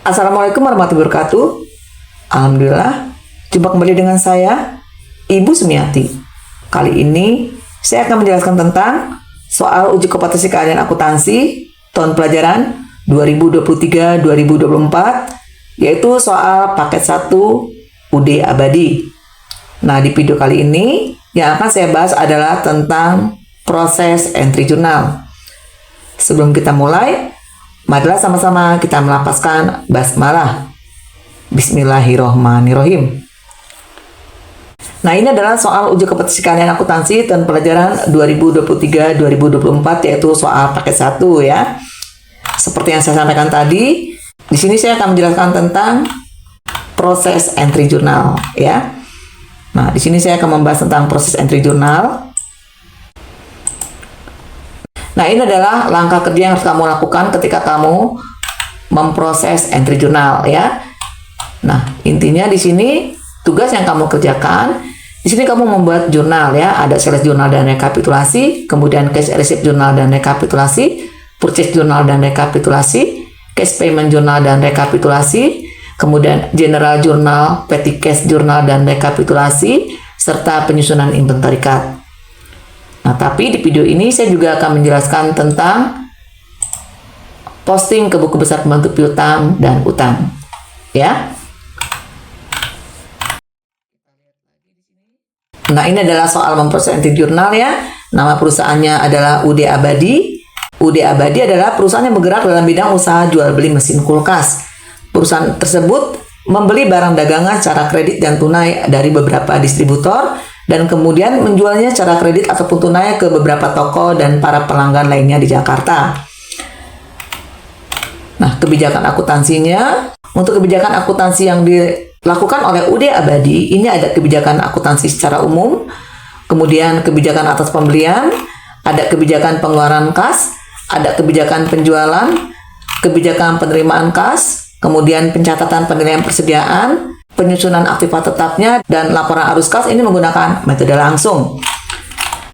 Assalamualaikum warahmatullahi wabarakatuh. Alhamdulillah, jumpa kembali dengan saya, Ibu Sumiati. Kali ini, saya akan menjelaskan tentang soal uji kompetensi keahlian akuntansi tahun pelajaran 2023-2024, yaitu soal paket 1 UD Abadi. Nah, di video kali ini, yang akan saya bahas adalah tentang proses entry jurnal. Sebelum kita mulai, marilah sama-sama kita melafazkan basmalah. Bismillahirrohmanirrohim. Nah, ini adalah soal uji kompetensi keahlian akuntansi tahun pelajaran 2023-2024, yaitu soal paket 1 ya. Seperti yang saya sampaikan tadi, di sini saya akan menjelaskan tentang proses entry jurnal ya. Nah, di sini saya akan membahas tentang proses entry jurnal. Nah, ini adalah langkah kerja yang harus kamu lakukan ketika kamu memproses entry jurnal ya. Nah, intinya di sini tugas yang kamu kerjakan, di sini kamu membuat jurnal ya, ada sales jurnal dan rekapitulasi, kemudian cash receipt jurnal dan rekapitulasi, purchase jurnal dan rekapitulasi, cash payment jurnal dan rekapitulasi, kemudian general jurnal, petty cash jurnal dan rekapitulasi, serta penyusunan inventory card. Nah, tapi di video ini saya juga akan menjelaskan tentang posting ke buku besar pembantu piutang dan utang. Ya. Nah, ini adalah soal memproses entry jurnal ya. Nama perusahaannya adalah UD Abadi. UD Abadi adalah perusahaan yang bergerak dalam bidang usaha jual beli mesin kulkas. Perusahaan tersebut membeli barang dagangan secara kredit dan tunai dari beberapa distributor, dan kemudian menjualnya secara kredit ataupun tunai ke beberapa toko dan para pelanggan lainnya di Jakarta. Nah, kebijakan akuntansinya, untuk kebijakan akuntansi yang dilakukan oleh UD Abadi, ini ada kebijakan akuntansi secara umum, kemudian kebijakan atas pembelian, ada kebijakan pengeluaran kas, ada kebijakan penjualan, kebijakan penerimaan kas, kemudian pencatatan penilaian persediaan, penyusunan aktiva tetapnya, dan laporan arus kas ini menggunakan metode langsung.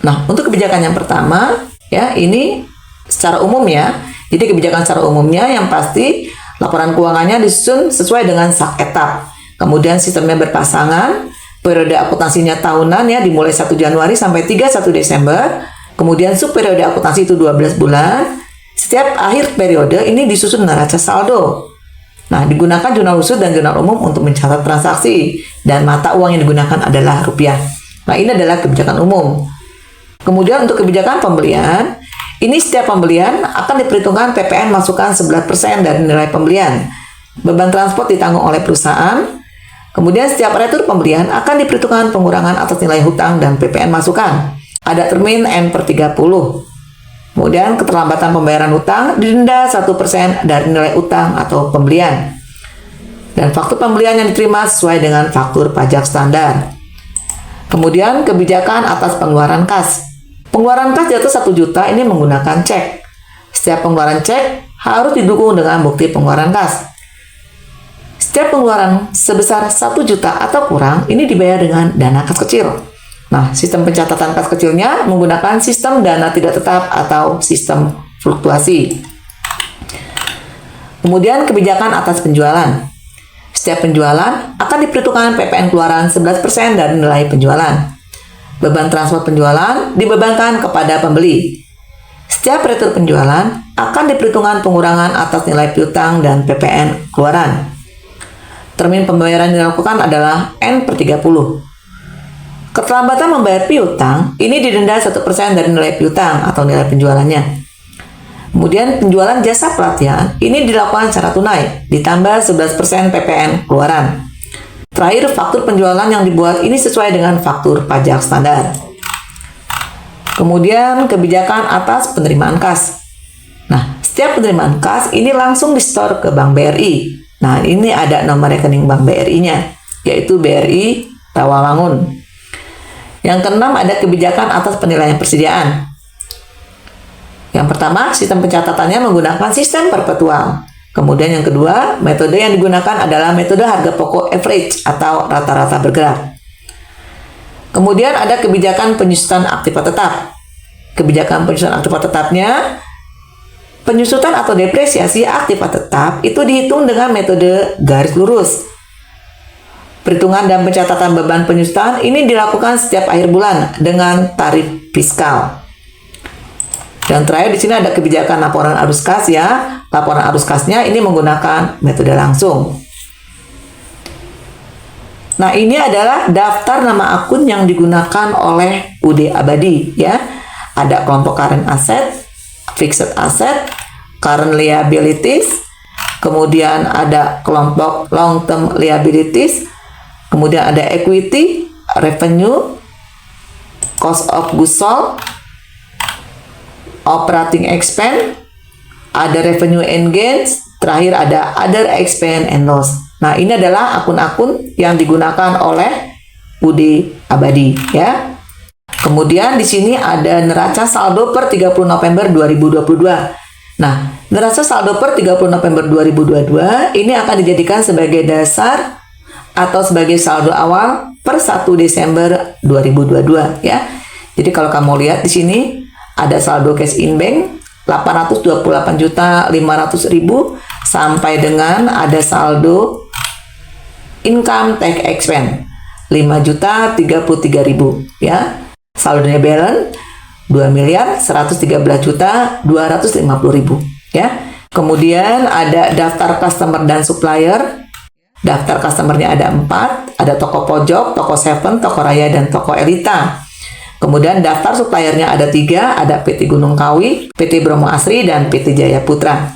Nah, untuk kebijakan yang pertama, ya ini secara umum ya. Jadi kebijakan secara umumnya yang pasti laporan keuangannya disusun sesuai dengan sak etap. Kemudian sistemnya berpasangan, periode akuntansinya tahunan ya, dimulai 1 Januari sampai 31 Desember. Kemudian sub periode akuntansi itu 12 bulan. Setiap akhir periode ini disusun neraca saldo. Nah, digunakan jurnal khusus dan jurnal umum untuk mencatat transaksi, dan mata uang yang digunakan adalah rupiah. Nah, ini adalah kebijakan umum. Kemudian untuk kebijakan pembelian, ini setiap pembelian akan diperhitungkan PPN masukan 11% dari nilai pembelian. Beban transport ditanggung oleh perusahaan. Kemudian setiap retur pembelian akan diperhitungkan pengurangan atas nilai hutang dan PPN masukan. Ada termin N/30. Kemudian keterlambatan pembayaran utang didenda 1% dari nilai utang atau pembelian. Dan faktur pembelian yang diterima sesuai dengan faktur pajak standar. Kemudian kebijakan atas pengeluaran kas. Pengeluaran kas di atas 1 juta ini menggunakan cek. Setiap pengeluaran cek harus didukung dengan bukti pengeluaran kas. Setiap pengeluaran sebesar 1 juta atau kurang ini dibayar dengan dana kas kecil. Nah, sistem pencatatan kas kecilnya menggunakan sistem dana tidak tetap atau sistem fluktuasi. Kemudian kebijakan atas penjualan. Setiap penjualan akan diperhitungkan PPN keluaran 11% dari nilai penjualan. Beban transport penjualan dibebankan kepada pembeli. Setiap retur penjualan akan diperhitungkan pengurangan atas nilai piutang dan PPN keluaran. Termin pembayaran yang dilakukan adalah N/30. Keterlambatan membayar piutang ini didenda 1% dari nilai piutang atau nilai penjualannya. Kemudian penjualan jasa pelatihan ini dilakukan secara tunai, ditambah 11% PPN keluaran. Terakhir, faktur penjualan yang dibuat ini sesuai dengan faktur pajak standar. Kemudian kebijakan atas penerimaan kas. Nah, setiap penerimaan kas ini langsung disetor ke Bank BRI. Nah, ini ada nomor rekening Bank BRI-nya, yaitu BRI Rawamangun. Yang keenam, ada kebijakan atas penilaian persediaan. Yang pertama, sistem pencatatannya menggunakan sistem perpetual. Kemudian yang kedua, metode yang digunakan adalah metode harga pokok average atau rata-rata bergerak. Kemudian ada kebijakan penyusunan aktiva tetap. Kebijakan penyusunan aktiva tetapnya Penyusutan atau depresiasi aktif atau tetap itu dihitung dengan metode garis lurus. Perhitungan dan pencatatan beban penyusutan ini dilakukan setiap akhir bulan dengan tarif fiskal. Dan terakhir di sini ada kebijakan laporan arus kas ya. Laporan arus kasnya ini menggunakan metode langsung. Nah, ini adalah daftar nama akun yang digunakan oleh UD Abadi ya. Ada kelompok current asset, fixed asset, current liabilities, kemudian ada kelompok long term liabilities, kemudian ada equity, revenue, cost of goods sold, operating expense, ada revenue and gains, terakhir ada other expense and loss. Nah, ini adalah akun-akun yang digunakan oleh UD Abadi ya. Kemudian di sini ada neraca saldo per 30 November 2022. Nah, neraca saldo per 30 November 2022 ini akan dijadikan sebagai dasar atau sebagai saldo awal per 1 Desember 2022 ya. Jadi kalau kamu lihat di sini ada saldo cash in bank 828.500.000 sampai dengan ada saldo income tax expense 5.033.000 ya. Saldonya balance 2.113.250.000 ya. Kemudian ada daftar customer dan supplier. Daftar customernya ada 4, ada toko pojok, toko Seven, toko Raya, dan toko Elita. Kemudian daftar suppliernya ada 3, ada PT Gunung Kawi, PT Bromo Asri, dan PT Jaya Putra.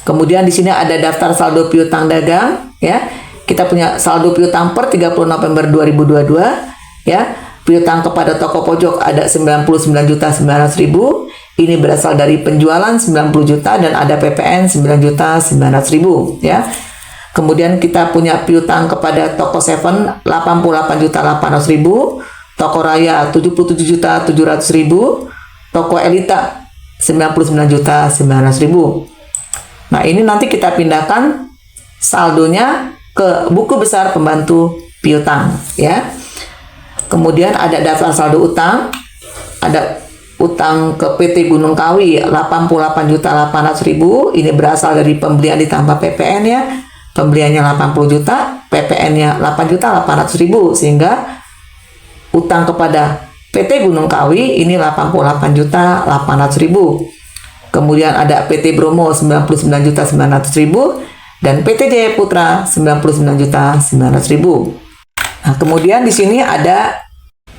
Kemudian di sini ada daftar saldo piutang dagang ya. Kita punya saldo piutang per 30 November 2022 ya. Piutang kepada toko pojok ada 99.900.000. Ini berasal dari penjualan 90 juta dan ada PPN 9.900.000 ya. Kemudian kita punya piutang kepada toko Seven 88.800.000, toko Raya 77.700.000, toko Elita 99.900.000. Nah, ini nanti kita pindahkan saldonya ke buku besar pembantu piutang ya. Kemudian ada daftar saldo utang, ada utang ke PT Gunung Kawi 88.800.000. Ini berasal dari pembelian ditambah PPN ya. Pembeliannya 80 juta, PPN-nya 8.800.000 sehingga utang kepada PT Gunung Kawi ini 88.800.000. Kemudian ada PT Bromo 99.900.000 dan PT Jaya Putra 99.900.000. Nah, kemudian di sini ada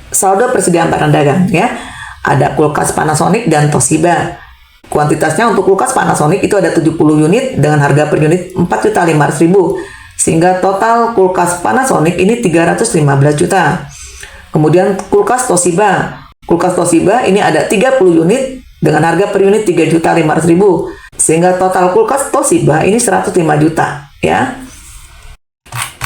saldo persediaan barang dagang ya. Ada kulkas Panasonic dan Toshiba. Kuantitasnya untuk kulkas Panasonic itu ada 70 unit dengan harga per unit 4.500.000. Sehingga total kulkas Panasonic ini 315 juta. Kemudian kulkas Toshiba. Kulkas Toshiba ini ada 30 unit dengan harga per unit 3.500.000. Sehingga total kulkas Toshiba ini 105 juta ya.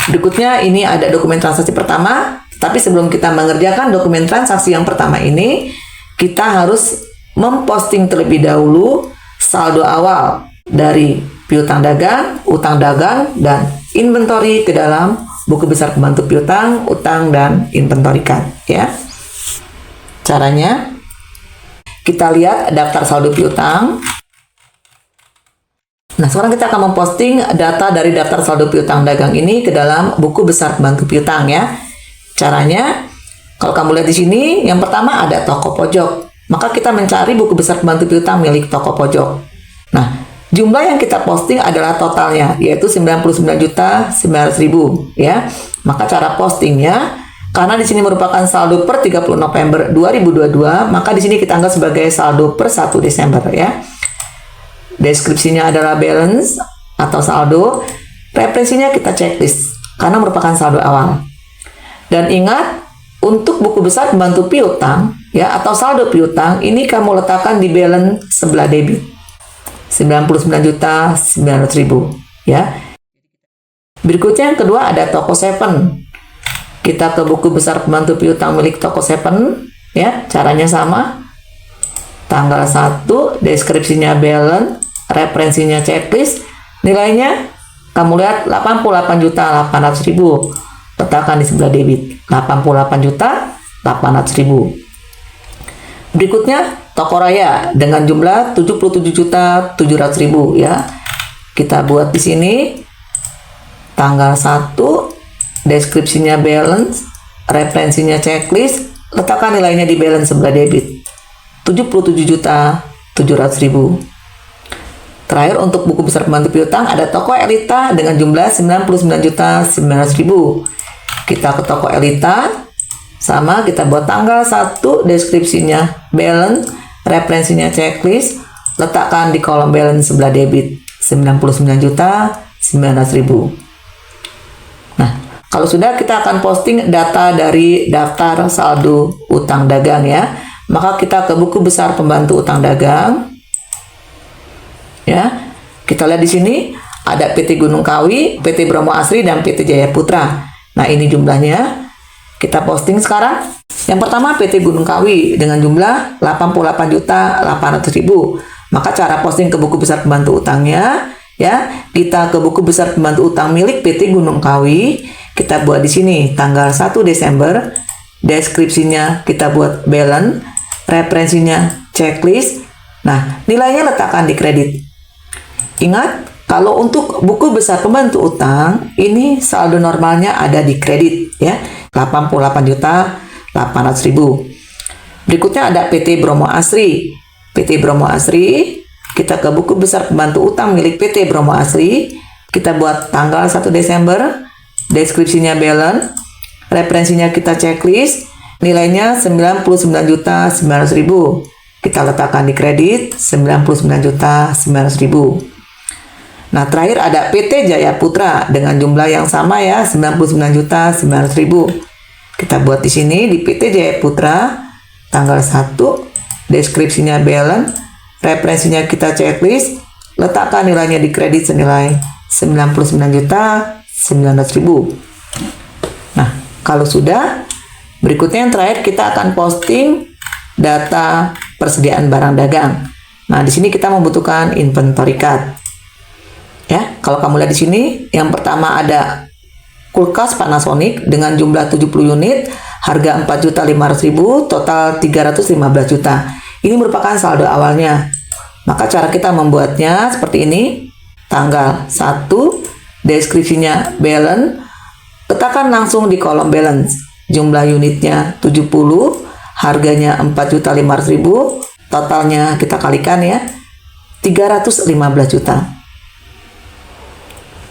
Berikutnya ini ada dokumen transaksi pertama, tapi sebelum kita mengerjakan dokumen transaksi yang pertama ini, kita harus memposting terlebih dahulu saldo awal dari piutang dagang, utang dagang, dan inventory ke dalam buku besar pembantu piutang, utang, dan inventory card ya. Caranya, kita lihat daftar saldo piutang. Nah, sekarang kita akan memposting data dari daftar saldo piutang dagang ini ke dalam buku besar pembantu piutang ya. Caranya, kalau kamu lihat di sini, yang pertama ada toko pojok. Maka kita mencari buku besar pembantu piutang milik toko pojok. Nah, jumlah yang kita posting adalah totalnya, yaitu 99.900.000 ya. Maka cara postingnya, karena di sini merupakan saldo per 30 November 2022, maka di sini kita anggap sebagai saldo per 1 Desember ya. Deskripsinya adalah balance atau saldo. Referensinya kita checklist karena merupakan saldo awal. Dan ingat, untuk buku besar pembantu piutang ya atau saldo piutang ini kamu letakkan di balance sebelah debit 99.900.000 ya. Berikutnya yang kedua ada toko Seven. Kita ke buku besar pembantu piutang milik toko Seven ya. Caranya sama. Tanggal 1, deskripsinya balance, referensinya checklist, nilainya kamu lihat 88.800.000. Letakkan di sebelah debit 88.800.000. Berikutnya Toko Raya dengan jumlah 77.700.000 ya. Kita buat di sini tanggal 1, deskripsinya balance, referensinya checklist, letakkan nilainya di balance sebelah debit. 77.700.000. Terakhir untuk buku besar pembantu piutang ada toko Elita dengan jumlah 99.900.000. Kita ke toko Elita, sama kita buat tanggal 1, deskripsinya balance, referensinya checklist, letakkan di kolom balance sebelah debit 99.900.000. Nah, kalau sudah kita akan posting data dari daftar saldo utang dagang ya. Maka kita ke buku besar pembantu utang dagang. Ya, kita lihat di sini ada PT Gunung Kawi, PT Bromo Asri, dan PT Jaya Putra. Nah, ini jumlahnya. Kita posting sekarang. Yang pertama PT Gunung Kawi dengan jumlah 88.800.000. Maka cara posting ke buku besar pembantu utangnya, ya, kita ke buku besar pembantu utang milik PT Gunung Kawi. Kita buat di sini tanggal 1 Desember. Deskripsinya kita buat balance, referensinya checklist. Nah, nilainya letakkan di kredit. Ingat, kalau untuk buku besar pembantu utang, ini saldo normalnya ada di kredit ya, 88.800.000. Berikutnya ada PT Bromo Asri. PT Bromo Asri, kita ke buku besar pembantu utang milik PT Bromo Asri. Kita buat tanggal 1 Desember, deskripsinya balance, referensinya kita checklist, nilainya 99.900.000. Kita letakkan di kredit 99.900.000. Nah, terakhir ada PT Jaya Putra dengan jumlah yang sama ya, 99.900.000. Kita buat di sini di PT Jaya Putra tanggal 1, deskripsinya balance, referensinya kita checklist, letakkan nilainya di kredit senilai 99.900.000. Nah, kalau sudah, berikutnya yang terakhir kita akan posting data persediaan barang dagang. Nah, di sini kita membutuhkan inventory card. Ya, kalau kamu lihat di sini, yang pertama ada kulkas Panasonic dengan jumlah 70 unit, harga 4.500.000, total 315 juta. Ini merupakan saldo awalnya. Maka cara kita membuatnya seperti ini. Tanggal 1, deskripsinya balance, letakkan langsung di kolom balance. Jumlah unitnya 70, harganya 4.500.000, totalnya kita kalikan ya, 315 juta.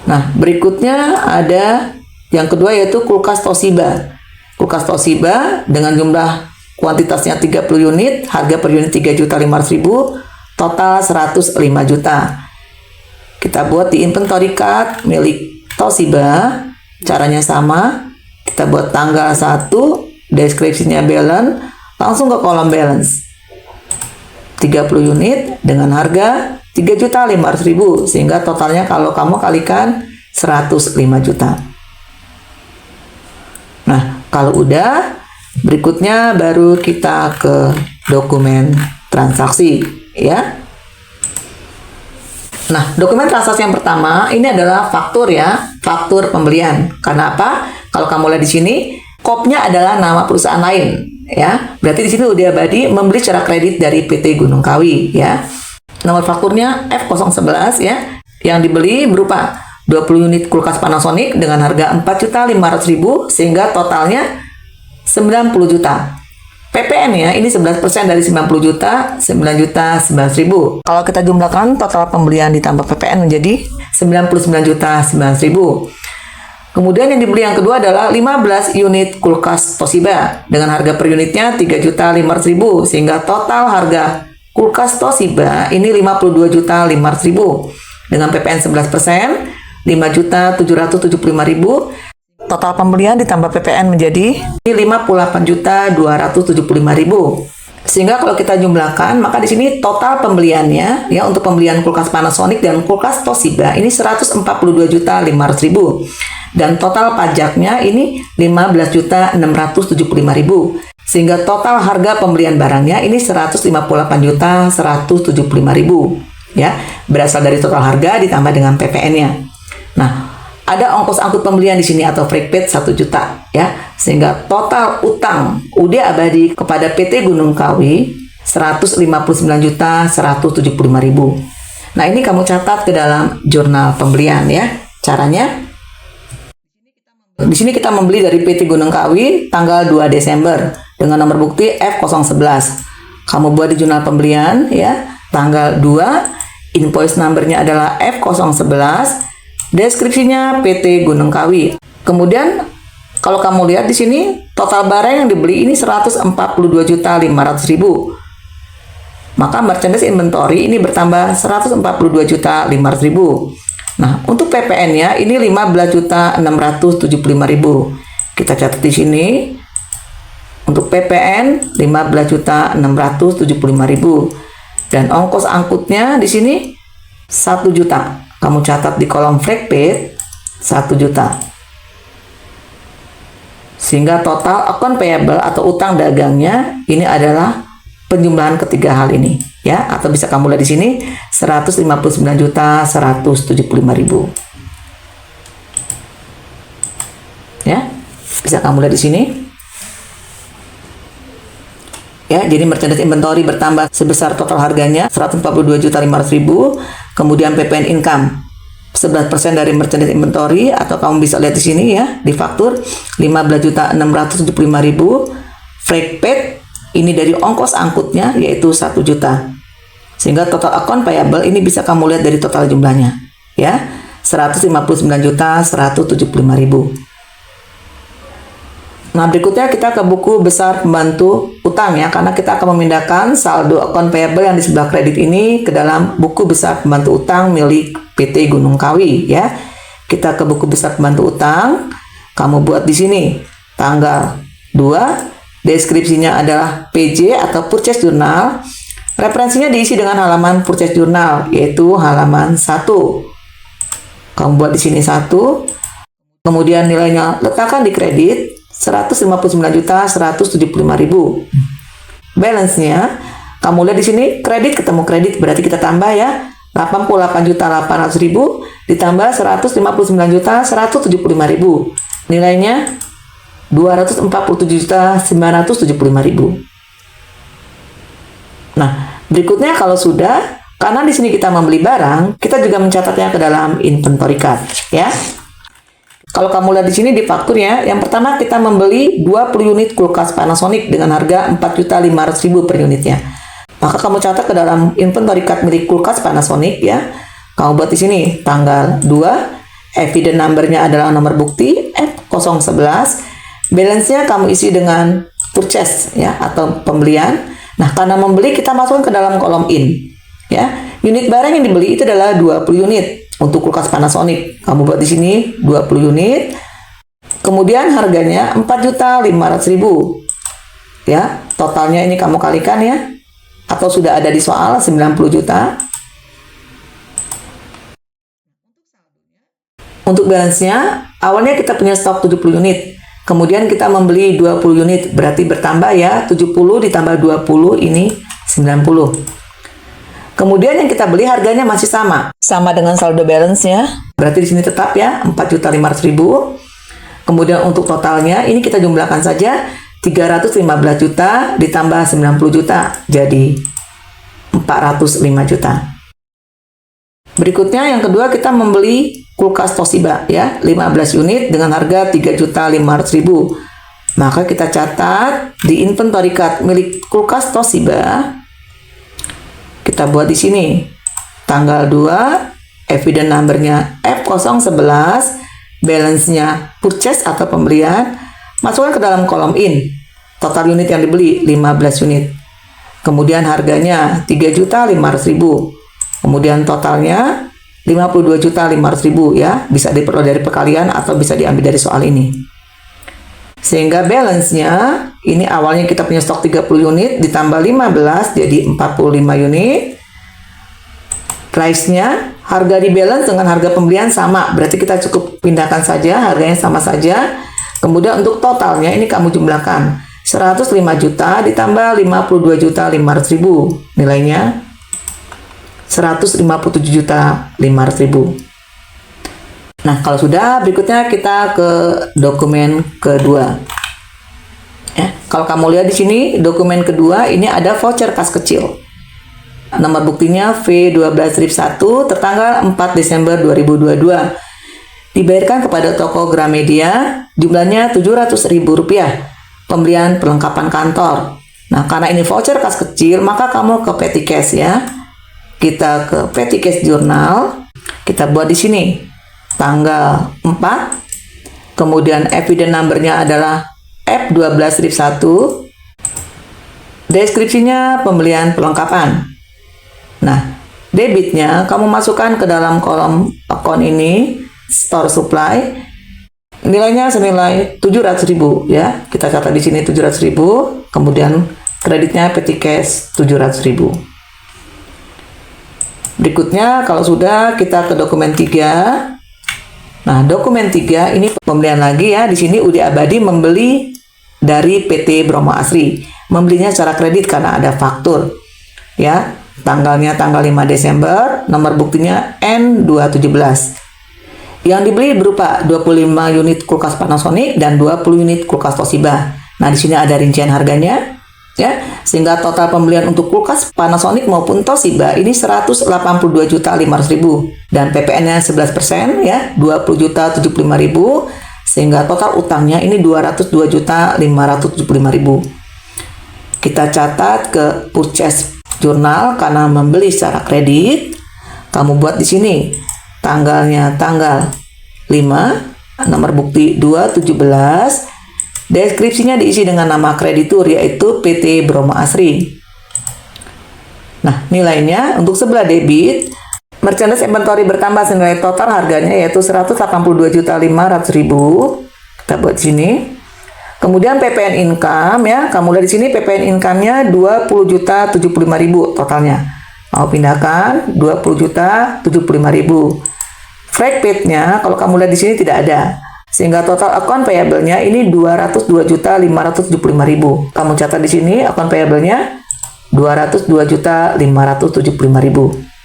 Nah, berikutnya ada yang kedua yaitu kulkas Toshiba. Kulkas Toshiba dengan jumlah kuantitasnya 30 unit, harga per unit 3.500.000, total 105 juta. Kita buat di inventory card milik Toshiba. Caranya sama. Kita buat tanggal 1, deskripsinya balance, langsung ke kolom balance. 30 unit dengan harga 3.500.000, sehingga totalnya kalau kamu kalikan 105 juta. Nah, kalau udah, berikutnya baru kita ke dokumen transaksi ya. Nah, dokumen transaksi yang pertama ini adalah faktur ya, faktur pembelian. Karena apa? Kalau kamu lihat di sini, kopnya adalah nama perusahaan lain ya. Berarti di sini Udi Abadi membeli secara kredit dari PT Gunung Kawi ya. Nomor fakturnya F011 ya. Yang dibeli berupa 20 unit kulkas Panasonic dengan harga 4.500.000 sehingga totalnya 90 juta. PPN ya, ini 11% dari 90 juta, 9.900.000. Kalau kita jumlahkan total pembelian ditambah PPN menjadi 99.900.000. Kemudian yang dibeli yang kedua adalah 15 unit kulkas Toshiba dengan harga per unitnya 3.500.000 sehingga total harga kulkas Toshiba ini 52.500.000 dengan PPN 11%, 5.775.000. Total pembelian ditambah PPN menjadi 58.275.000. Sehingga kalau kita jumlahkan, maka di sini total pembeliannya ya untuk pembelian kulkas Panasonic dan kulkas Toshiba ini 142.500.000 dan total pajaknya ini 15.675.000. Sehingga total harga pembelian barangnya ini 158.175.000 ya, berasal dari total harga ditambah dengan PPN-nya. Nah, ada ongkos angkut pembelian di sini atau freight paid 1 juta ya. Sehingga total utang Udi Abadi kepada PT Gunung Kawi 159.175.000. Nah, ini kamu catat ke dalam jurnal pembelian ya. Caranya, di sini kita membeli dari PT Gunung Kawi tanggal 2 Desember dengan nomor bukti F011. Kamu buat di jurnal pembelian ya, tanggal 2, invoice numbernya adalah F011, deskripsinya PT Gunung Kawi. Kemudian kalau kamu lihat di sini total barang yang dibeli ini 142.500.000. Maka merchandise inventory ini bertambah 142.500.000. Nah, untuk PPN-nya ini 15.675.000. Kita catat di sini. Untuk PPN 15.675.000. Dan ongkos angkutnya di sini 1 juta. Kamu catat di kolom flag paid 1 juta. Sehingga total account payable atau utang dagangnya ini adalah penjumlahan ketiga hal ini ya, atau bisa kamu lihat di sini 159.175.000 ya, bisa kamu lihat di sini ya. Jadi merchandise inventory bertambah sebesar total harganya 142.500.000. Kemudian PPN income 11% dari merchandise inventory, atau kamu bisa lihat di sini ya, di faktur 15.675.000. Freight paid ini dari ongkos angkutnya yaitu 1 juta. Sehingga total account payable ini bisa kamu lihat dari total jumlahnya ya, 159.175.000. Nah, berikutnya kita ke buku besar pembantu utang ya, karena kita akan memindahkan saldo account payable yang di sebelah kredit ini ke dalam buku besar pembantu utang milik PT Gunung Kawi ya. Kita ke buku besar pembantu utang, kamu buat di sini tanggal 2, deskripsinya adalah PJ atau Purchase Journal. Referensinya diisi dengan halaman Purchase Journal yaitu halaman 1. Kamu buat di sini 1. Kemudian nilainya letakkan di kredit 159.175.000. Balance-nya kamu lihat di sini kredit ketemu kredit, berarti kita tambah ya, 88.800.000 ditambah 159.175.000. Nilainya 247.975.000. Nah, berikutnya kalau sudah, karena di sini kita membeli barang, kita juga mencatatnya ke dalam inventory card ya. Kalau kamu lihat di sini di fakturnya, yang pertama kita membeli 20 unit kulkas Panasonic dengan harga 4.500.000 per unitnya. Maka kamu catat ke dalam inventory card milik kulkas Panasonic ya. Kamu buat di sini tanggal 2, evidence number-nya adalah nomor bukti F011. Balance-nya kamu isi dengan purchase ya atau pembelian. Nah, karena membeli kita masukkan ke dalam kolom in ya. Unit barang yang dibeli itu adalah 20 unit. Untuk kulkas Panasonic, kamu buat di sini 20 unit. Kemudian harganya 4.500.000. Ya, totalnya ini kamu kalikan ya. Atau sudah ada di soal 90 juta. Untuk balance-nya, awalnya kita punya stok 70 unit. Kemudian kita membeli 20 unit, berarti bertambah ya, 70 ditambah 20 ini 90. Kemudian yang kita beli harganya masih sama dengan saldo balance-nya. Berarti di sini tetap ya 4.500.000. Kemudian untuk totalnya ini kita jumlahkan saja 315 juta ditambah 90 juta jadi 405 juta. Berikutnya yang kedua kita membeli kulkas Toshiba ya, 15 unit dengan harga 3.500.000. Maka kita catat di inventory card milik kulkas Toshiba. Kita buat di sini tanggal 2, evidence number-nya F011, balance-nya purchase atau pembelian, masukkan ke dalam kolom in. Total unit yang dibeli 15 unit. Kemudian harganya 3.500.000. Kemudian totalnya 52.500.000 ya, bisa diperoleh dari perkalian atau bisa diambil dari soal ini. Sehingga balance-nya ini awalnya kita punya stok 30 unit ditambah 15 jadi 45 unit. Price-nya harga di balance dengan harga pembelian sama, berarti kita cukup pindahkan saja, harganya sama saja. Kemudian untuk totalnya ini kamu jumlahkan 105 juta ditambah 52.500.000. Nilainya 157.500.000. Nah, kalau sudah, berikutnya kita ke dokumen kedua. Ya, Kalau kamu lihat di sini dokumen kedua ini ada voucher kas kecil. Nomor buktinya V12-1 tertanggal 4 Desember 2022. Dibayarkan kepada toko Gramedia, jumlahnya Rp700.000. Pembelian perlengkapan kantor. Nah, karena ini voucher kas kecil, maka kamu ke petty cash ya. Kita ke petty cash jurnal, kita buat di sini tanggal 4. Kemudian evidence number-nya adalah F12-1. Deskripsinya pembelian perlengkapan. Nah, debitnya kamu masukkan ke dalam kolom akun ini, store supply. Nilainya senilai 700.000 ya. Kita catat di sini 700.000. Kemudian kreditnya petty cash 700.000. Berikutnya kalau sudah kita ke dokumen 3. Nah, dokumen 3 ini pembelian lagi ya. Di sini UD Abadi membeli dari PT Bromo Asri. Membelinya secara kredit karena ada faktur. Ya. Tanggalnya tanggal 5 Desember, nomor buktinya N217. Yang dibeli berupa 25 unit kulkas Panasonic dan 20 unit kulkas Toshiba. Nah, di sini ada rincian harganya, ya. Sehingga total pembelian untuk kulkas Panasonic maupun Toshiba ini 182.500.000 dan PPN-nya 11% ya, 20.075.000 sehingga total utangnya ini 202.575.000. Kita catat ke purchase jurnal karena membeli secara kredit. Kamu buat di sini tanggalnya tanggal 5, nomor bukti 217. Deskripsinya diisi dengan nama kreditur yaitu PT Bromo Asri. Nah, nilainya untuk sebelah debit, merchandise inventory bertambah senilai total harganya yaitu 182.500.000. Kita buat di sini. Kemudian PPN income ya, kamu lihat di sini PPN income-nya 20.075.000 totalnya. Mau pindahkan 20.075.000. Freight paid-nya kalau kamu lihat di sini tidak ada. Sehingga total account payable-nya ini 202.575.000. Kamu catat di sini account payable-nya 202.575.000.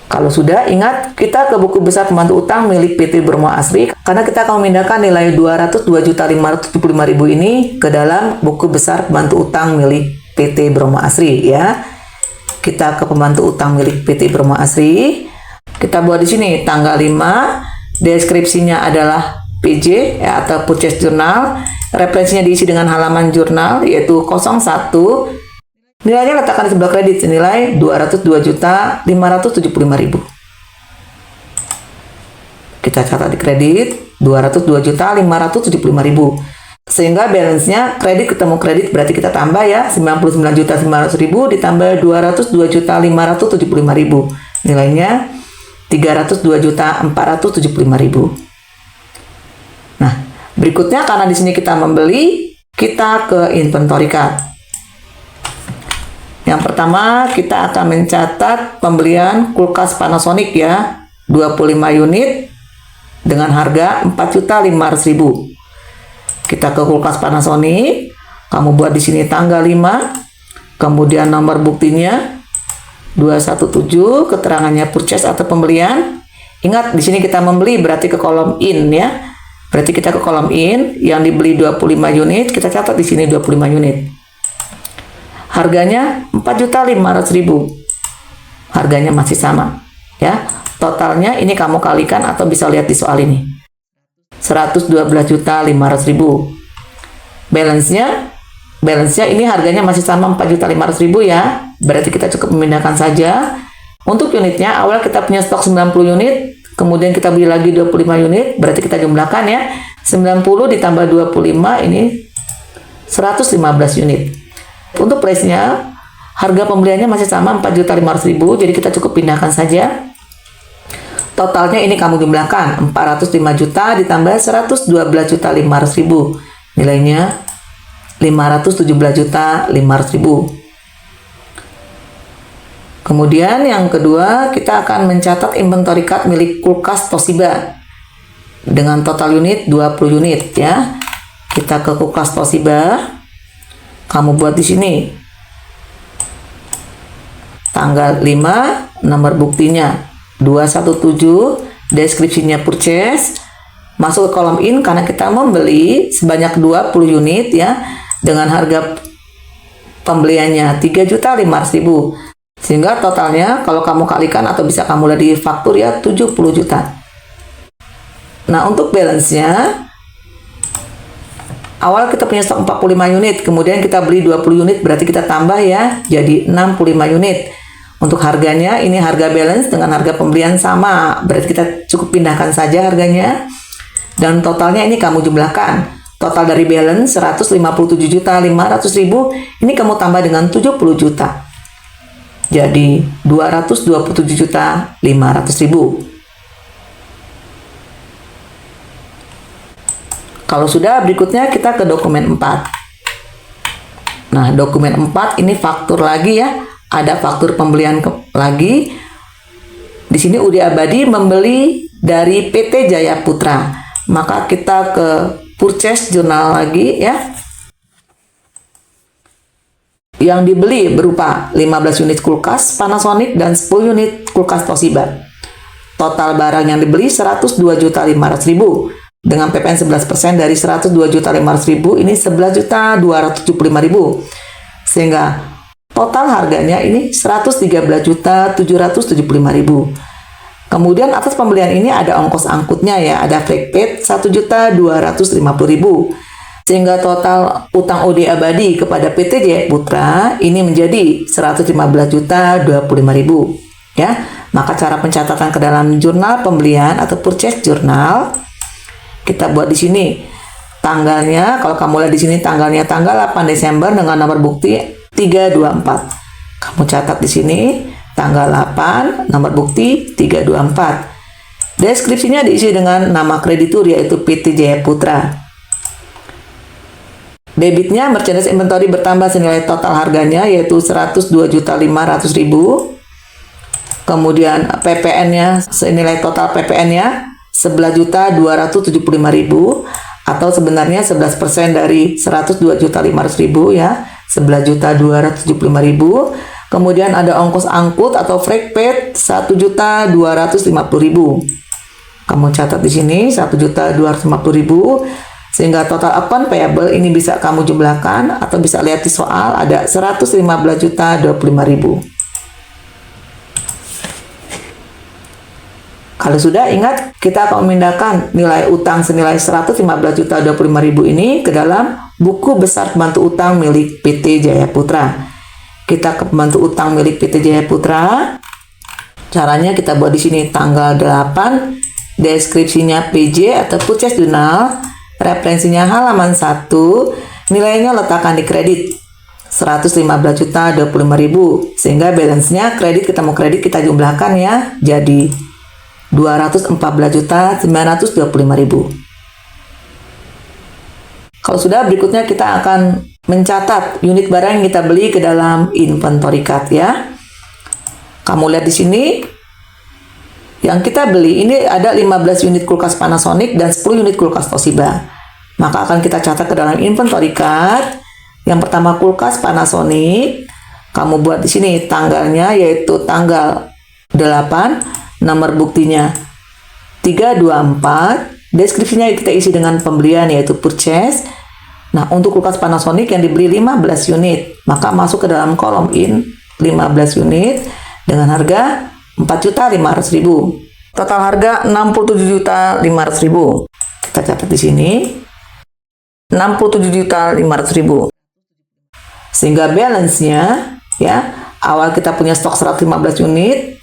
Kalau sudah, ingat kita ke buku besar pembantu utang milik PT Bromo Asri karena kita akan memindahkan nilai 202.575.000 ini ke dalam buku besar pembantu utang milik PT Bromo Asri ya. Kita ke pembantu utang milik PT Bromo Asri. Kita buat di sini tanggal 5. Deskripsinya adalah PJ ya, atau purchase journal. Referensinya diisi dengan halaman jurnal yaitu 01. Nilainya letakkan di sebelah kredit senilai 202.575.000. Kita catat di kredit 202.575.000. Sehingga balance-nya kredit ketemu kredit berarti kita tambah ya 99.900.000 ditambah 202.575.000. Nilainya 302.475.000. Nah, berikutnya karena di sini kita membeli, kita ke inventory card. Yang pertama, kita akan mencatat pembelian kulkas Panasonic ya, 25 unit dengan harga 4.500.000. Kita ke kulkas Panasonic, kamu buat di sini tanggal 5, kemudian nomor buktinya 217, keterangannya purchase atau pembelian. Ingat di sini kita membeli berarti ke kolom in ya. Berarti kita ke kolom in, yang dibeli 25 unit, kita catat di sini 25 unit. Harganya 4.500.000. Harganya masih sama ya. Totalnya ini kamu kalikan atau bisa lihat di soal ini. 112.500.000. Balance-nya ini harganya masih sama 4.500.000 ya. Berarti kita cukup memindahkan saja. Untuk unitnya awal kita punya stok 90 unit, kemudian kita beli lagi 25 unit, berarti kita jumlahkan ya. 90 ditambah 25 ini 115 unit. Untuk price-nya, harga pembeliannya masih sama 4.500.000, jadi kita cukup pindahkan saja. Totalnya ini kamu jumlahkan 405 juta ditambah 112.500.000. Nilainya 517.500.000. Kemudian yang kedua, kita akan mencatat inventory card milik kulkas Toshiba dengan total unit 20 unit ya. Kita ke kulkas Toshiba. Kamu buat di sini tanggal 5, nomor buktinya 217, deskripsinya purchase, masuk ke kolom in karena kita membeli sebanyak 20 unit ya. dengan harga pembeliannya 3.500.000. Sehingga totalnya kalau kamu kalikan atau bisa kamu lihat di faktur ya 70 juta. Nah, untuk balance-nya awal kita punya stok 45 unit, kemudian kita beli 20 unit, berarti kita tambah ya jadi 65 unit. Untuk harganya ini harga balance dengan harga pembelian sama, berarti kita cukup pindahkan saja harganya. Dan totalnya ini kamu jumlahkan. Total dari balance 157.500.000, ini kamu tambah dengan 70 juta. Jadi 227.500.000. Kalau sudah, berikutnya kita ke dokumen 4. Nah, dokumen 4 ini faktur lagi ya. Ada faktur pembelian lagi. Di sini UD Abadi membeli dari PT Jaya Putra. Maka kita ke purchase journal lagi ya. Yang dibeli berupa 15 unit kulkas Panasonic dan 10 unit kulkas Toshiba. Total barang yang dibeli 102.500.000 dengan PPN 11% dari 102.500.000 ini 11.275.000. Sehingga total harganya ini 113.775.000. Kemudian atas pembelian ini ada ongkos angkutnya ya, ada freight paid 1.250.000. Sehingga total utang UD Abadi kepada PT Jaya Putra ini menjadi 115.025.000 ya. Maka cara pencatatan ke dalam jurnal pembelian atau purchase journal kita buat di sini. Tanggalnya kalau kamu lihat di sini tanggalnya tanggal 8 Desember dengan nomor bukti 324. Kamu catat di sini tanggal 8, nomor bukti 324. Deskripsinya diisi dengan nama kreditur yaitu PT Jaya Putra. Debitnya merchandise inventory bertambah senilai total harganya yaitu 102.500.000. Kemudian PPN-nya senilai total PPN-nya 11.275.000 atau sebenarnya 11% dari 102.500.000 ya, 11.275.000. Kemudian ada ongkos angkut atau freight paid 1.250.000. Kamu catat di sini 1.250.000. Sehingga total account payable ini bisa kamu jumlahkan atau bisa lihat di soal ada 115.025.000. Kalau sudah ingat kita akan memindahkan nilai utang senilai 115.025.000 ini ke dalam buku besar pembantu utang milik PT Jaya Putra. Kita ke pembantu utang milik PT Jaya Putra. Caranya kita buat di sini tanggal 8, deskripsinya PJ atau purchase journal. Referensinya halaman 1, nilainya letakkan di kredit 115.025.000 sehingga balance-nya kredit kita mau kredit kita jumlahkan ya jadi 214.925.000. Kalau sudah berikutnya kita akan mencatat unit barang yang kita beli ke dalam inventory card ya. Kamu lihat di sini yang kita beli ini ada 15 unit kulkas Panasonic dan 10 unit kulkas Toshiba. Maka akan kita catat ke dalam inventory card. Yang pertama kulkas Panasonic. Kamu buat di sini tanggalnya yaitu tanggal 8, nomor buktinya 324. Deskripsinya kita isi dengan pembelian yaitu purchase. Nah, untuk kulkas Panasonic yang dibeli 15 unit, maka masuk ke dalam kolom in 15 unit dengan harga 4.500.000. Total harga 67.500.000. Kita catat di sini 67.500.000. Sehingga balance-nya ya, awal kita punya stok 115 unit.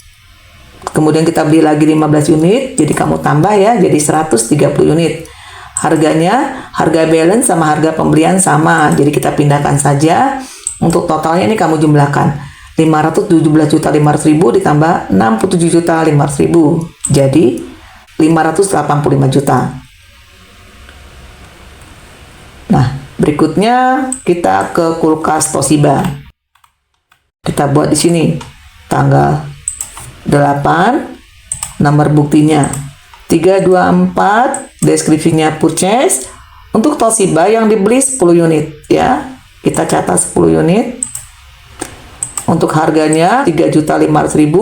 Kemudian kita beli lagi 15 unit, jadi kamu tambah ya jadi 130 unit. Harganya, harga balance sama harga pembelian sama. Jadi kita pindahkan saja. Untuk totalnya ini kamu jumlahkan. 517.500.000 ditambah 67.500.000 jadi 585 juta. Nah, berikutnya kita ke kulkas Toshiba. Kita buat di sini tanggal 8, nomor buktinya 324, deskripsinya purchase. Untuk Toshiba yang dibeli 10 unit ya. Kita catat 10 unit. Untuk harganya 3.500.000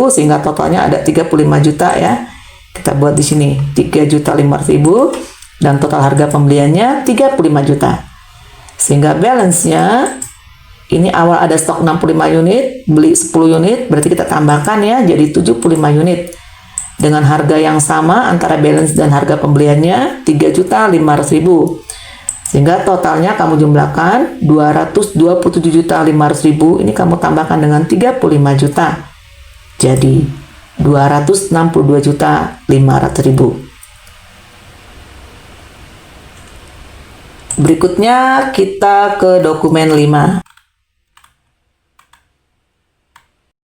sehingga totalnya ada 35 juta ya. Kita buat di sini 3.500.000 dan total harga pembeliannya 35 juta. Sehingga balance-nya ini awal ada stok 65 unit, beli 10 unit, berarti kita tambahkan ya jadi 75 unit. Dengan harga yang sama antara balance dan harga pembeliannya 3.500.000. Sehingga totalnya kamu jumlahkan 227.500.000, ini kamu tambahkan dengan 35 juta. Jadi 262.500.000. Berikutnya kita ke dokumen 5.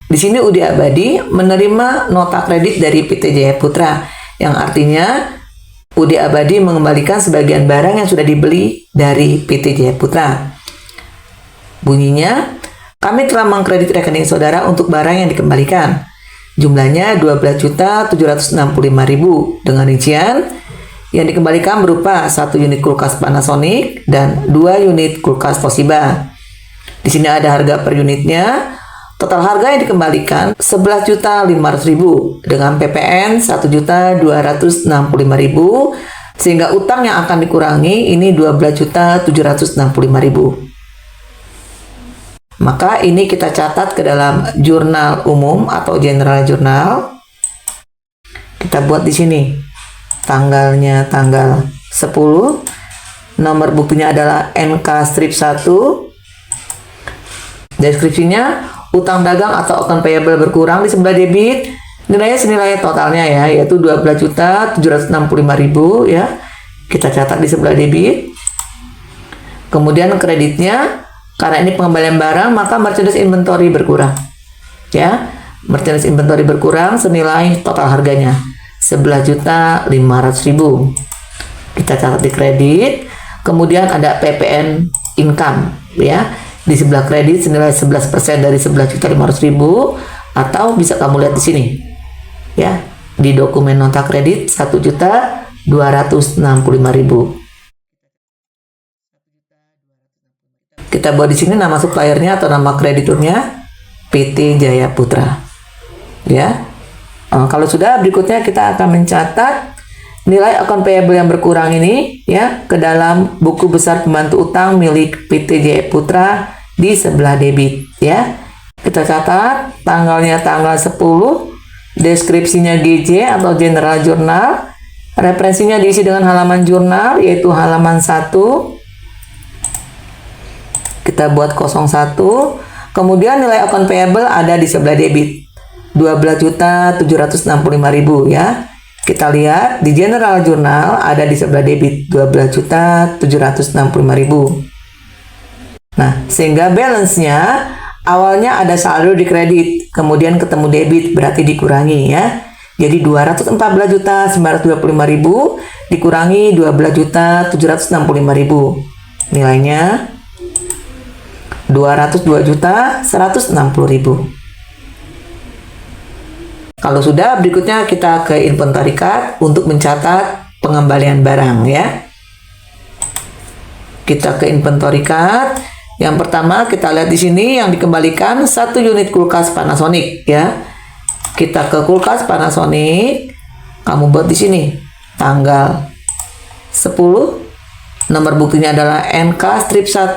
Di sini UD Abadi menerima nota kredit dari PT Jaya Putra, yang artinya UD Abadi mengembalikan sebagian barang yang sudah dibeli dari PT Jaya Putra. Bunyinya, kami telah mengkredit rekening saudara untuk barang yang dikembalikan. Jumlahnya 12.765.000 dengan rincian yang dikembalikan berupa 1 unit kulkas Panasonic dan 2 unit kulkas Toshiba. Di sini ada harga per unitnya. Total harga yang dikembalikan 11.500.000 dengan PPN 1.265.000, sehingga utang yang akan dikurangi ini 12.765.000. Maka ini kita catat ke dalam jurnal umum atau general jurnal. Kita buat di sini. Tanggalnya tanggal 10. Nomor buktinya adalah NK strip 1. Deskripsinya, utang dagang atau account payable berkurang di sebelah debit, nilainya senilai totalnya ya, yaitu 12.765.000 ya. Kita catat di sebelah debit. Kemudian kreditnya, karena ini pengembalian barang, maka merchandise inventory berkurang. Ya, merchandise inventory berkurang senilai total harganya 11.500.000. Kita catat di kredit. Kemudian ada PPN income ya. Di sebelah kredit senilai 11% dari 11.500.000, atau bisa kamu lihat di sini ya, di dokumen nota kredit 1.265.000. Kita buat di sini nama suppliernya atau nama krediturnya PT Jaya Putra ya. Kalau sudah, berikutnya kita akan mencatat nilai account payable yang berkurang ini ya ke dalam buku besar pembantu utang milik PT Jaya Putra di sebelah debit ya. Kita catat tanggalnya tanggal 10, deskripsinya GJ atau general jurnal, referensinya diisi dengan halaman jurnal yaitu halaman 1. Kita buat 01. Kemudian nilai account payable ada di sebelah debit 12.765.000 ya. Kita lihat di general jurnal ada di sebelah debit 12.765.000. Nah, sehingga balance-nya awalnya ada saldo di kredit, kemudian ketemu debit, berarti dikurangi ya. Jadi 214.925.000 dikurangi 12.765.000. Nilainya 202.160.000. Kalau sudah, berikutnya kita ke inventory card untuk mencatat pengembalian barang ya. Kita ke inventory card. Yang pertama kita lihat di sini yang dikembalikan 1 unit kulkas Panasonic ya. Kita ke kulkas Panasonic. Kamu buat di sini tanggal 10. Nomor buktinya adalah NK strip 1.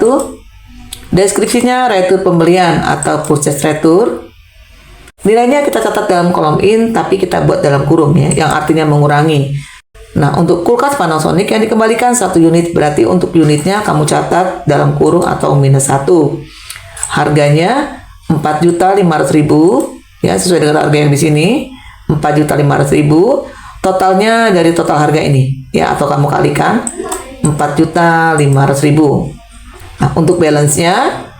Deskripsinya retur pembelian atau purchase retur. Nilainya kita catat dalam kolom in, tapi kita buat dalam kurung ya, yang artinya mengurangi. Nah, untuk kulkas Panasonic yang dikembalikan 1 unit, berarti untuk unitnya kamu catat dalam kurung atau -1. Harganya 4.500.000 ya, sesuai dengan harga yang di sini 4.500.000. Totalnya dari total harga ini ya, atau kamu kalikan 4.500.000. Nah, untuk balance-nya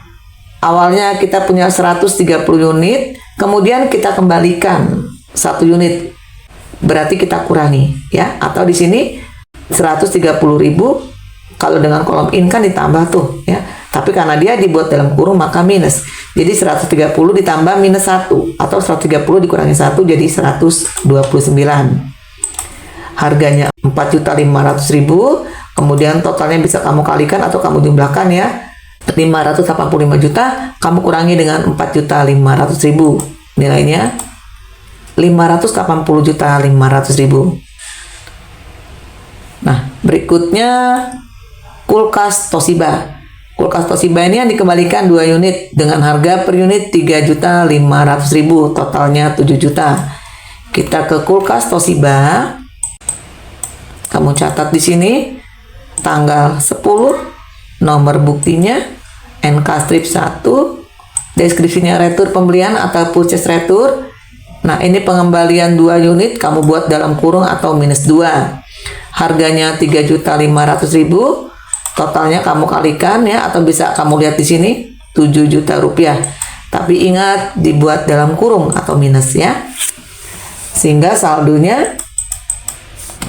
awalnya kita punya 130 unit, kemudian kita kembalikan 1 unit. Berarti kita kurangi ya, atau di sini 130.000 kalau dengan kolom in kan ditambah tuh ya, tapi karena dia dibuat dalam kurung maka minus, jadi 130 ditambah -1 atau 130 dikurangi 1 jadi 129. Harganya 4.500.000, kemudian totalnya bisa kamu kalikan atau kamu jumlahkan ya, 585 juta kamu kurangi dengan 4.500.000, nilainya 580.500.000. Nah, berikutnya kulkas Toshiba. Kulkas Toshiba ini yang dikembalikan 2 unit dengan harga per unit 3.500.000, totalnya 7 juta. Kita ke kulkas Toshiba. Kamu catat di sini tanggal 10, nomor buktinya, NK strip 1, deskripsinya retur pembelian atau purchase retur. Nah, ini pengembalian 2 unit kamu buat dalam kurung atau minus 2. Harganya 3.500.000, totalnya kamu kalikan ya, atau bisa kamu lihat di sini 7 juta rupiah. Tapi ingat dibuat dalam kurung atau minus ya. Sehingga saldonya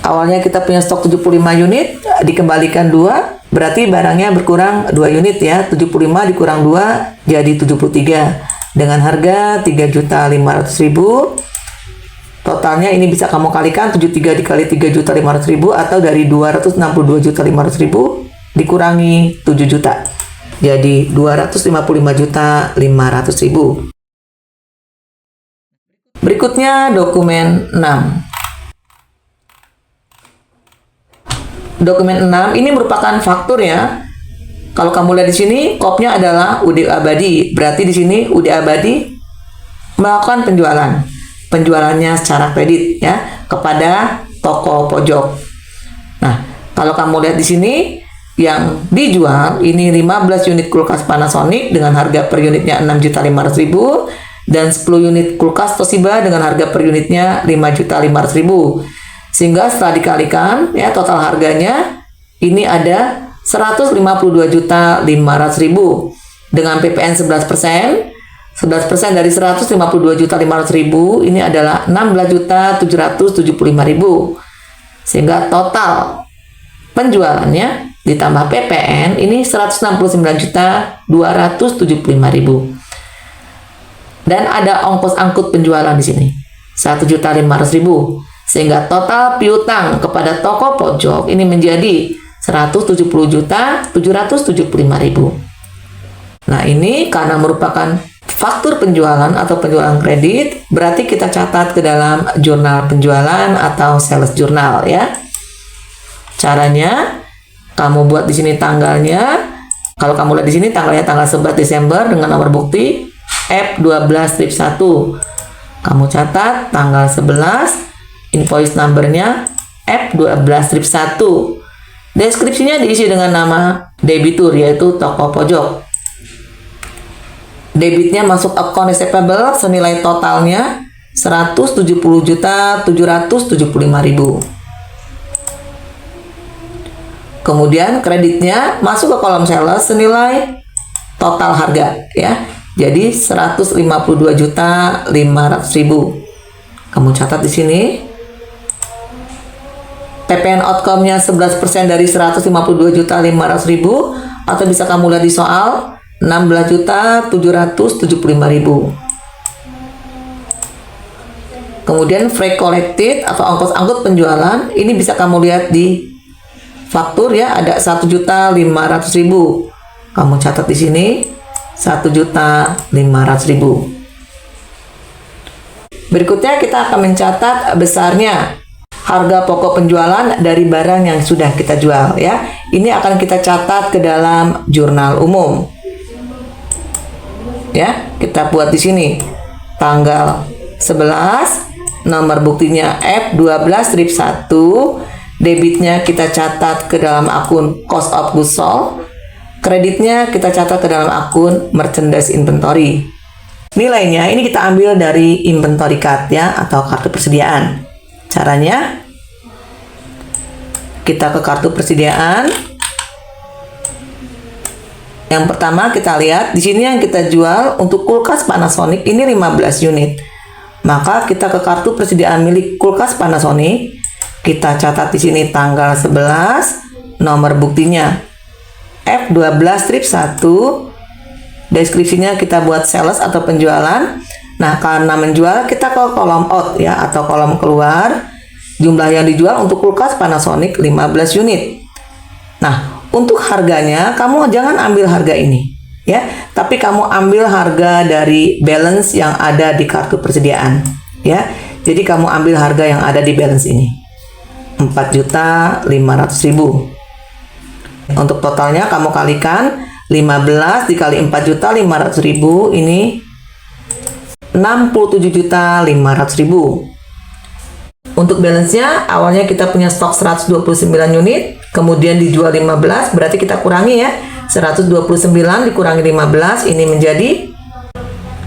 awalnya kita punya stok 75 unit, dikembalikan 2, berarti barangnya berkurang 2 unit ya. 75 dikurang 2 jadi 73. Dengan harga 3.500.000. Totalnya ini bisa kamu kalikan 73 dikali 3.500.000 atau dari 262.500.000 dikurangi 7 juta. Jadi 255.500.000. Berikutnya dokumen 6. Dokumen 6 ini merupakan faktur ya. Kalau kamu lihat di sini, kopnya adalah UD Abadi. Berarti di sini UD Abadi melakukan penjualan. Penjualannya secara kredit ya kepada toko pojok. Nah, kalau kamu lihat di sini yang dijual ini 15 unit kulkas Panasonic dengan harga per unitnya 6.500.000 dan 10 unit kulkas Toshiba dengan harga per unitnya 5.500.000. Sehingga setelah dikalikan ya total harganya ini ada 152.500.000 dengan PPN 11%. 11% dari 152.500.000 ini adalah 16.775.000. Sehingga total penjualannya ditambah PPN ini 169.275.000. Dan ada ongkos angkut penjualan di sini 1.500.000. Sehingga total piutang kepada toko pojok ini menjadi 170.775.000. Nah, ini karena merupakan faktur penjualan atau penjualan kredit, berarti kita catat ke dalam jurnal penjualan atau sales journal ya. Caranya kamu buat di sini tanggalnya. Kalau kamu lihat di sini tanggalnya tanggal 11 Desember dengan nomor bukti F12-1. Kamu catat tanggal 11, invoice numbernya F12-1. Deskripsinya diisi dengan nama debitur yaitu toko pojok. Debitnya masuk account receivable senilai totalnya 170.775.000. Kemudian kreditnya masuk ke kolom sales senilai total harga ya. Jadi 152.500.000. Kamu catat di sini. PPN outcome-nya 11% dari 152.500.000 atau bisa kamu lihat di soal 16.775.000. Kemudian freight collected atau ongkos angkut penjualan ini bisa kamu lihat di faktur ya, ada 1.500.000. Kamu catat di sini 1.500.000. Berikutnya kita akan mencatat besarnya harga pokok penjualan dari barang yang sudah kita jual ya. Ini akan kita catat ke dalam jurnal umum. Ya, kita buat di sini tanggal 11, nomor buktinya F12-1, debitnya kita catat ke dalam akun cost of goods sold, kreditnya kita catat ke dalam akun merchandise inventory. Nilainya ini kita ambil dari inventory card ya atau kartu persediaan. Caranya kita ke kartu persediaan. Yang pertama kita lihat di sini yang kita jual untuk kulkas Panasonic ini 15 unit. Maka kita ke kartu persediaan milik kulkas Panasonic, kita catat di sini tanggal 11, nomor buktinya F12-1, deskripsinya kita buat sales atau penjualan. Nah, karena menjual kita ke kolom out ya atau kolom keluar. Jumlah yang dijual untuk kulkas Panasonic 15 unit. Nah, untuk harganya kamu jangan ambil harga ini ya, tapi kamu ambil harga dari balance yang ada di kartu persediaan ya. Jadi kamu ambil harga yang ada di balance ini 4.500.000. Untuk totalnya kamu kalikan 15 dikali 4.500.000 ini 67.500.000. Untuk balance-nya, awalnya kita punya stok 129 unit, kemudian dijual 15, berarti kita kurangi ya. 129 dikurangi 15, ini menjadi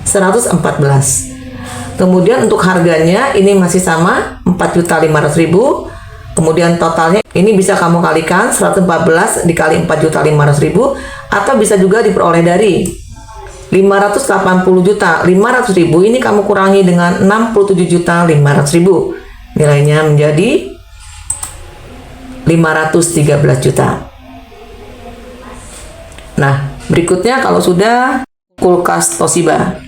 114. Kemudian untuk harganya ini masih sama, 4.500.000. Kemudian totalnya ini bisa kamu kalikan 114 dikali 4.500.000, atau bisa juga diperoleh dari 580 juta 500.000 ini kamu kurangi dengan 67.500.000. Nilainya menjadi 513 juta. Nah, berikutnya kalau sudah kulkas Toshiba.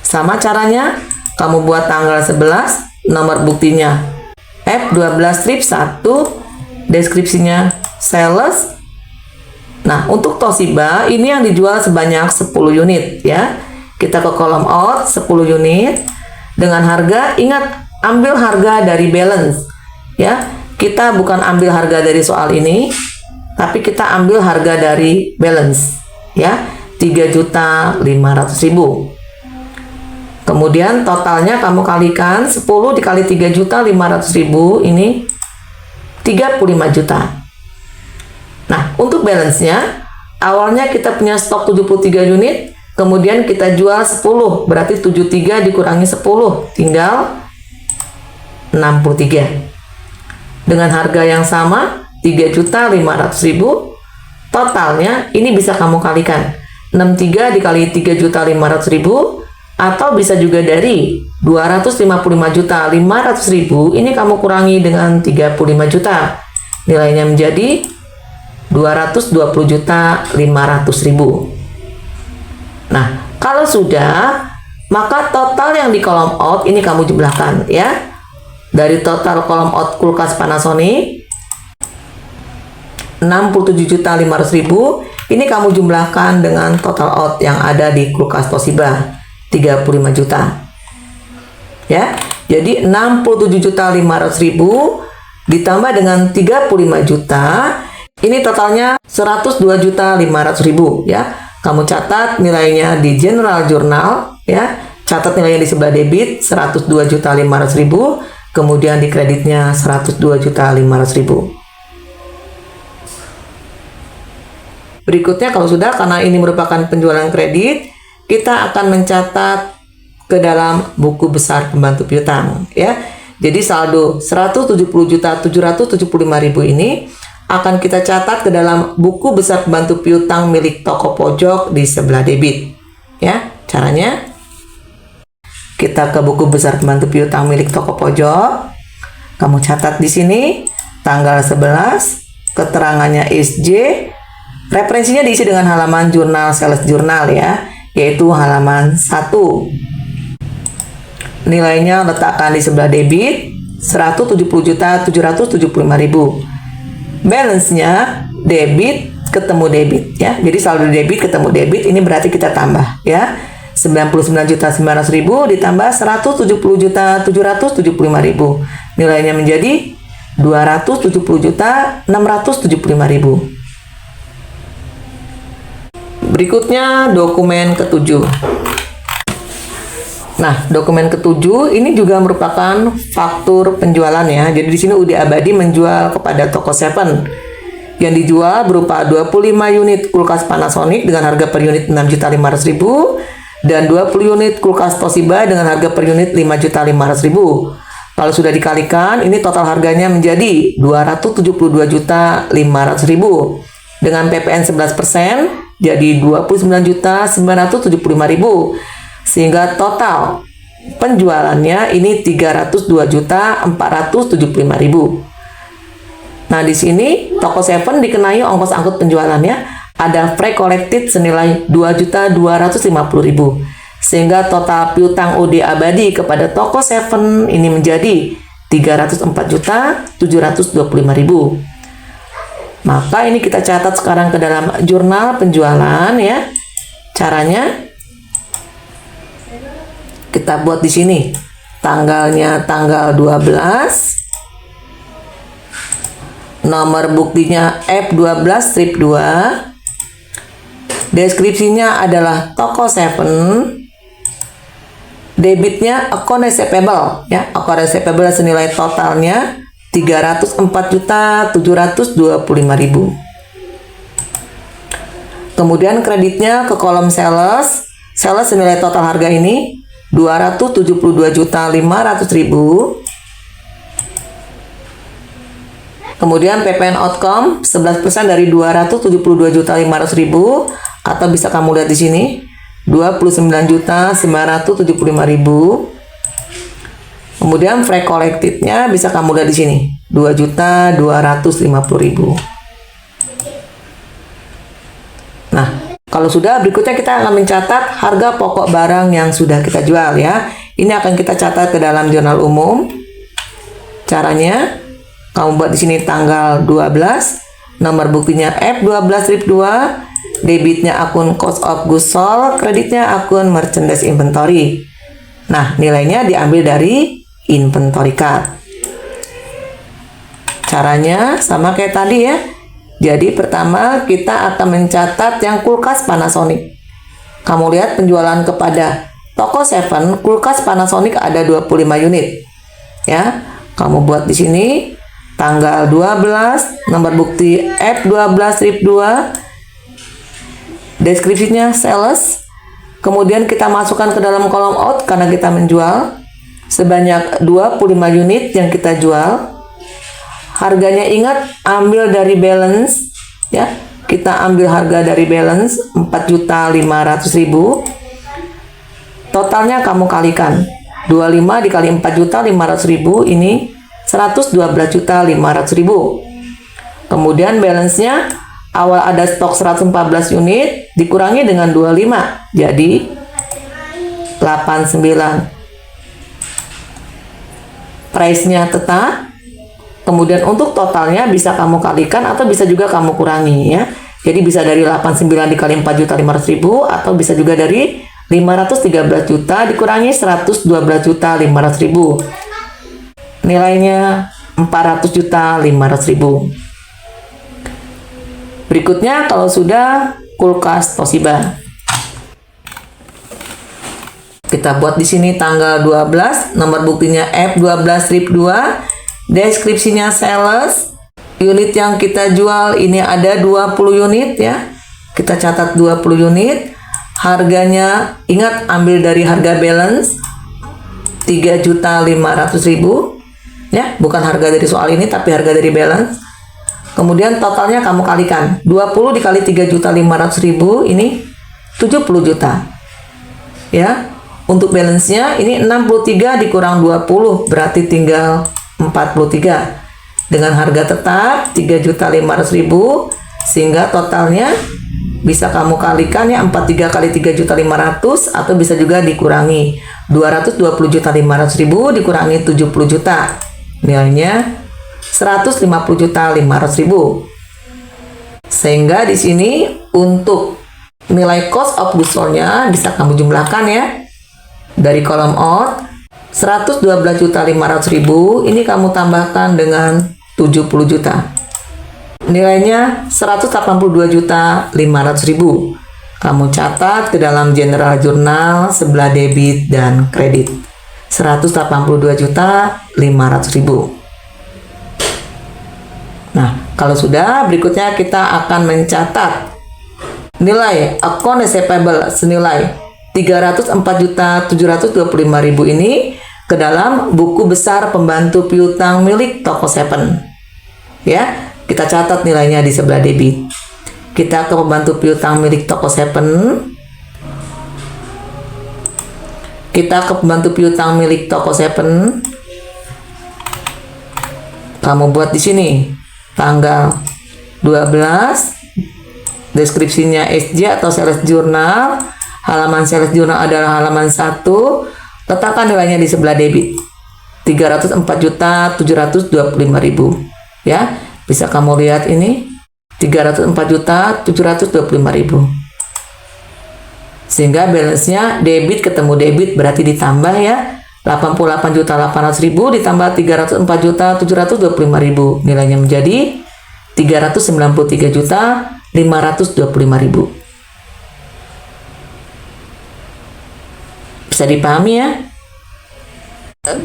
Sama caranya, kamu buat tanggal 11, nomor buktinya F12 strip 1, deskripsinya sales. Nah, untuk Toshiba ini yang dijual sebanyak 10 unit ya. Kita ke kolom out 10 unit dengan harga, ingat ambil harga dari balance ya. Kita bukan ambil harga dari soal ini, tapi kita ambil harga dari balance ya, 3.500.000. Kemudian totalnya kamu kalikan 10 dikali 3.500.000 ini 35 juta. Nah, untuk balance-nya awalnya kita punya stok 73 unit, kemudian kita jual 10, berarti 73 dikurangi 10 tinggal 63. Dengan harga yang sama 3.500.000, totalnya ini bisa kamu kalikan 63 dikali 3.500.000, atau bisa juga dari 255.500.000 ini kamu kurangi dengan 35 juta. Nilainya menjadi 220.500.000. Nah, kalau sudah, maka total yang di kolom out ini kamu jumlahkan ya. Dari total kolom out kulkas Panasonic 67.500.000, ini kamu jumlahkan dengan total out yang ada di kulkas Toshiba 35 juta. Ya. Jadi 67.500.000 ditambah dengan 35 juta, ini totalnya 102.500.000 ya. Kamu catat nilainya di General Journal ya. Catat nilainya di sebelah debit 102.500.000, kemudian di kreditnya 102.500.000. Berikutnya kalau sudah, karena ini merupakan penjualan kredit, kita akan mencatat ke dalam buku besar pembantu piutang ya. Jadi saldo 170.775.000 ini akan kita catat ke dalam buku besar pembantu piutang milik toko pojok di sebelah debit ya. Caranya kita ke buku besar pembantu piutang milik toko pojok, kamu catat di sini tanggal 11, keterangannya SJ, referensinya diisi dengan halaman jurnal sales jurnal ya, yaitu halaman 1. Nilainya letakkan di sebelah debit 170.775.000. Balance-nya debit ketemu debit ya. Jadi saldo debit ketemu debit, ini berarti kita tambah ya. 99.900.000 ditambah 170.775.000. Nilainya menjadi 270.675.000. Berikutnya dokumen ketujuh. Nah, dokumen ketujuh ini juga merupakan faktur penjualan ya. Jadi di sini Udi Abadi menjual kepada toko Seven. Yang dijual berupa 25 unit kulkas Panasonic dengan harga per unit 6.500.000 dan 20 unit kulkas Toshiba dengan harga per unit 5.500.000. Kalau sudah dikalikan, ini total harganya menjadi 272.500.000. Dengan PPN 11%, jadi 29.975.000. Sehingga total penjualannya ini 302.475.000. Nah, di sini toko Seven dikenai ongkos angkut penjualannya ada free collected senilai 2.250.000. Sehingga total piutang Udi Abadi kepada toko Seven ini menjadi 304.725.000. Maka ini kita catat sekarang ke dalam jurnal penjualan ya. Caranya kita buat di sini. Tanggalnya tanggal 12. Nomor buktinya F12 strip 2. Deskripsinya adalah toko Seven. Debitnya account receivable ya. Account receivable senilai totalnya 304.725.000. Kemudian kreditnya ke kolom sales. Sales senilai total harga ini 272.500.000. Kemudian PPN outcome 11% dari 272.500.000 atau bisa kamu lihat di sini 29.975.000. Kemudian free collected-nya bisa kamu lihat di sini 2.250.000. Nah, kalau sudah, berikutnya kita akan mencatat harga pokok barang yang sudah kita jual ya. Ini akan kita catat ke dalam jurnal umum. Caranya, kamu buat di sini tanggal 12, nomor buktinya F12 RIP 2, debitnya akun cost of goods sold, kreditnya akun merchandise inventory. Nah, nilainya diambil dari inventory card. Caranya sama kayak tadi ya. Jadi pertama kita akan mencatat yang kulkas Panasonic. Kamu lihat penjualan kepada toko Seven, kulkas Panasonic ada 25 unit. Ya, kamu buat di sini tanggal 12, nomor bukti F12 RIP 2, deskripsinya sales. Kemudian kita masukkan ke dalam kolom out karena kita menjual sebanyak 25 unit yang kita jual. Harganya ingat ambil dari balance ya. Kita ambil harga dari balance 4.500.000. Totalnya kamu kalikan 25 dikali 4.500.000 ini 112.500.000. Kemudian balance-nya awal ada stok 114 unit dikurangi dengan 25 jadi 89. Price-nya tetap. Kemudian untuk totalnya bisa kamu kalikan atau bisa juga kamu kurangi ya. Jadi bisa dari 89 dikali 4.500.000 atau bisa juga dari 513 juta dikurangi 112.500.000. Nilainya 400.500.000. Berikutnya kalau sudah kulkas Toshiba. Kita buat di sini tanggal 12, nomor buktinya F12 RIP 2. Deskripsinya sales, unit yang kita jual ini ada 20 unit ya. Kita catat 20 unit. Harganya ingat ambil dari harga balance 3.500.000 ya, bukan harga dari soal ini tapi harga dari balance. Kemudian totalnya kamu kalikan 20 dikali 3.500.000 ini 70 juta. Ya. Untuk balance-nya ini 63 dikurang 20 berarti tinggal 43 dengan harga tetap 3.500.000 sehingga totalnya bisa kamu kalikan ya 43 kali 3.500.000 atau bisa juga dikurangi 220.500.000 dikurangi 70 juta nilainya 150.500.000. Sehingga di sini untuk nilai cost of goods sold-nya bisa kamu jumlahkan ya dari kolom out 112.500.000 ini kamu tambahkan dengan 70 juta. Nilainya 182.500.000. Kamu catat ke dalam general jurnal sebelah debit dan kredit. 182.500.000. Nah, kalau sudah berikutnya kita akan mencatat nilai account receivable senilai 304.725.000 ini ke dalam buku besar pembantu piutang milik toko Seven. Ya, kita catat nilainya di sebelah debit. Kita ke pembantu piutang milik toko Seven. Kita ke pembantu piutang milik toko Seven. Kamu buat di sini tanggal 12. Deskripsinya SJ atau sales journal. Halaman sales journal adalah halaman 1. Letakkan nilainya di sebelah debit. 304.725.000. Ya, bisa kamu lihat ini 304.725.000. Sehingga balance-nya debit ketemu debit berarti ditambah ya 88.800.000 ditambah 304.725.000. Nilainya menjadi 393.525.000. Bisa dipahami ya?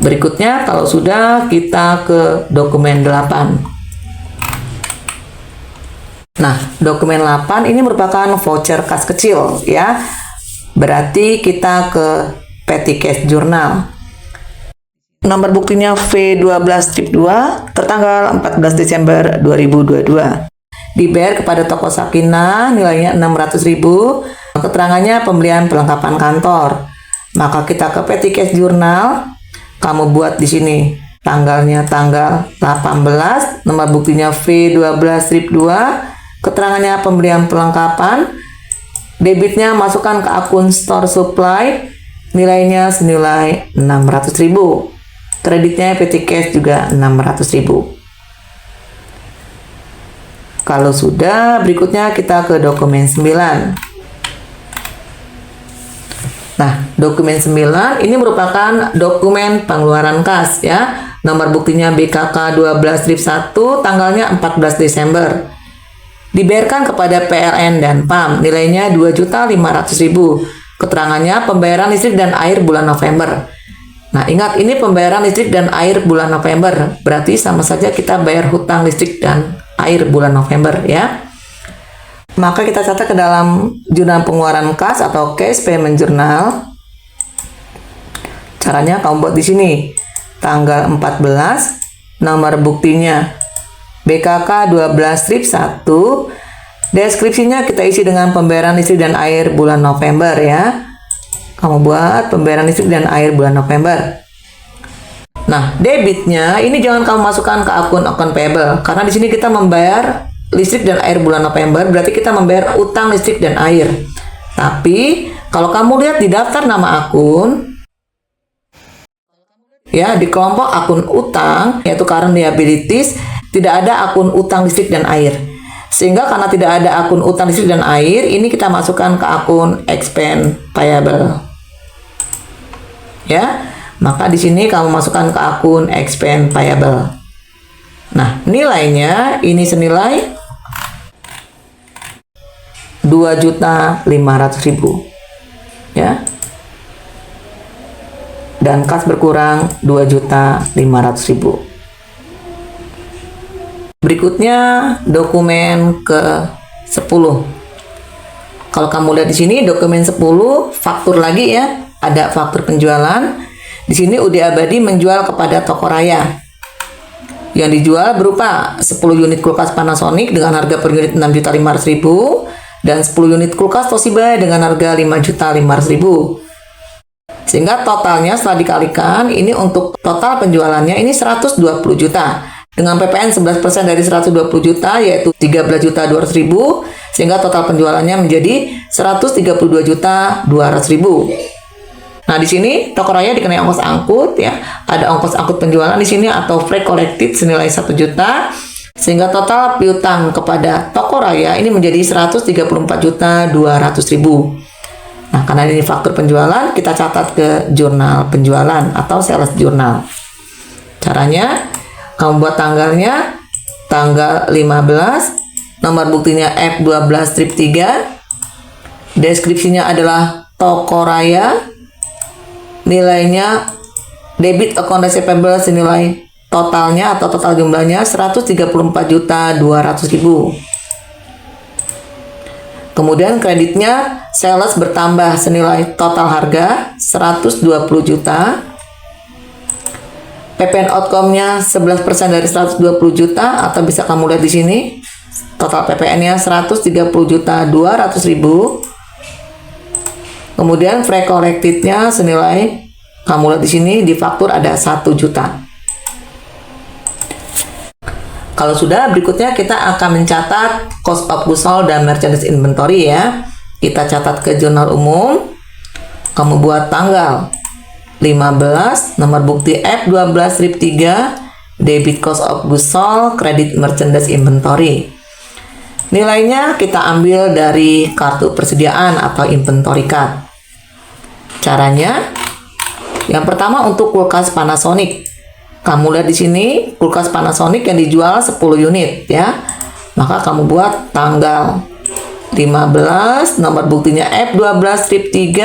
Berikutnya, kalau sudah, kita ke dokumen 8. Nah, dokumen 8 ini merupakan voucher kas kecil ya. Berarti kita ke petty cash journal. Nomor buktinya V12-2 tertanggal 14 Desember 2022. Dibayar kepada toko Sakinah, nilainya 600.000. Keterangannya pembelian perlengkapan kantor. Maka kita ke petty cash journal. Kamu buat di sini tanggalnya tanggal 18, nomor buktinya V12-2, keterangannya pembelian perlengkapan, debitnya masukkan ke akun store supply, nilainya senilai 600.000. Kreditnya petty cash juga 600.000. Kalau sudah, berikutnya kita ke dokumen 9. Nah, dokumen 9 ini merupakan dokumen pengeluaran kas ya. Nomor buktinya BKK 12-1, tanggalnya 14 Desember. Dibayarkan kepada PLN dan PAM, nilainya 2.500.000. Keterangannya pembayaran listrik dan air bulan November. Nah, ingat ini pembayaran listrik dan air bulan November. Berarti sama saja kita bayar hutang listrik dan air bulan November ya. Maka kita catat ke dalam jurnal pengeluaran kas atau cash payment journal. Caranya kamu buat di sini. Tanggal 14, nomor buktinya BKK 12-1. Deskripsinya kita isi dengan pembayaran listrik dan air bulan November ya. Kamu buat pembayaran listrik dan air bulan November. Nah, debitnya ini jangan kamu masukkan ke akun payable karena di sini kita membayar listrik dan air bulan November, berarti kita membayar utang listrik dan air. Tapi kalau kamu lihat di daftar nama akun ya, di kelompok akun utang yaitu current liabilities, tidak ada akun utang listrik dan air. Sehingga karena tidak ada akun utang listrik dan air, ini kita masukkan ke akun expense payable. Ya, maka di sini kamu masukkan ke akun expense payable. Nah, nilainya ini senilai 2.500.000 ya. Dan kas berkurang 2.500.000. Berikutnya dokumen ke-10. Kalau kamu lihat di sini dokumen 10 faktur lagi ya. Ada faktur penjualan. Di sini UD Abadi menjual kepada toko raya. Yang dijual berupa 10 unit kulkas Panasonic dengan harga per unit 6.500.000 dan 10 unit kulkas Toshiba dengan harga 5.500.000. Sehingga totalnya setelah dikalikan ini untuk total penjualannya ini 120 juta. Dengan PPN 11% dari 120 juta yaitu 13.200.000 sehingga total penjualannya menjadi 132.200.000. Nah, di sini toko raya dikenai ongkos angkut ya. Ada ongkos angkut penjualan di sini atau freight collected senilai 1 juta sehingga total piutang kepada toko raya ini menjadi 134.200.000. Nah, karena ini faktur penjualan, kita catat ke jurnal penjualan atau sales journal. Caranya kamu buat tanggalnya tanggal 15, nomor buktinya F12-3. Deskripsinya adalah toko raya. Nilainya debit account receivable senilai totalnya atau total jumlahnya 134.200.000. Kemudian kreditnya sales bertambah senilai total harga 120 juta. PPN outcome-nya 11% dari 120 juta atau bisa kamu lihat di sini. Total PPN-nya 130.200.000. Kemudian freight collected-nya senilai kamu lihat di sini di faktur ada 1 juta. Kalau sudah, berikutnya kita akan mencatat cost of goods sold dan merchandise inventory ya. Kita catat ke jurnal umum. Kamu buat tanggal 15, nomor bukti F12-3, debit cost of goods sold, kredit merchandise inventory. Nilainya kita ambil dari kartu persediaan atau inventory card. Caranya, yang pertama untuk kulkas Panasonic. Kamu lihat di sini kulkas Panasonic yang dijual 10 unit ya. Maka kamu buat tanggal 15, nomor buktinya F12-3,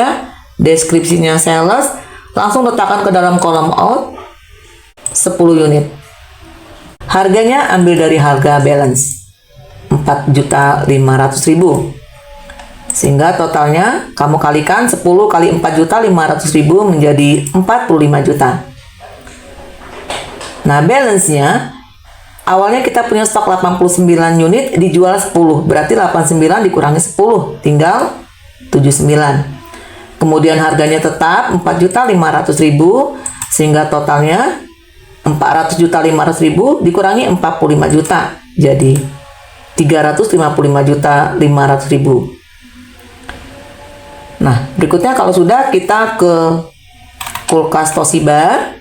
deskripsinya sales, langsung letakkan ke dalam kolom out 10 unit. Harganya ambil dari harga balance 4.500.000. Sehingga totalnya kamu kalikan 10 kali 4.500.000 menjadi 45 juta. Nah, balance-nya awalnya kita punya stok 89 unit, dijual 10. Berarti 89 dikurangi 10, tinggal 79. Kemudian harganya tetap 4.500.000, sehingga totalnya 400.500.000 dikurangi 45 juta. Jadi 355.500.000. Nah, berikutnya kalau sudah kita ke kulkas Toshiba,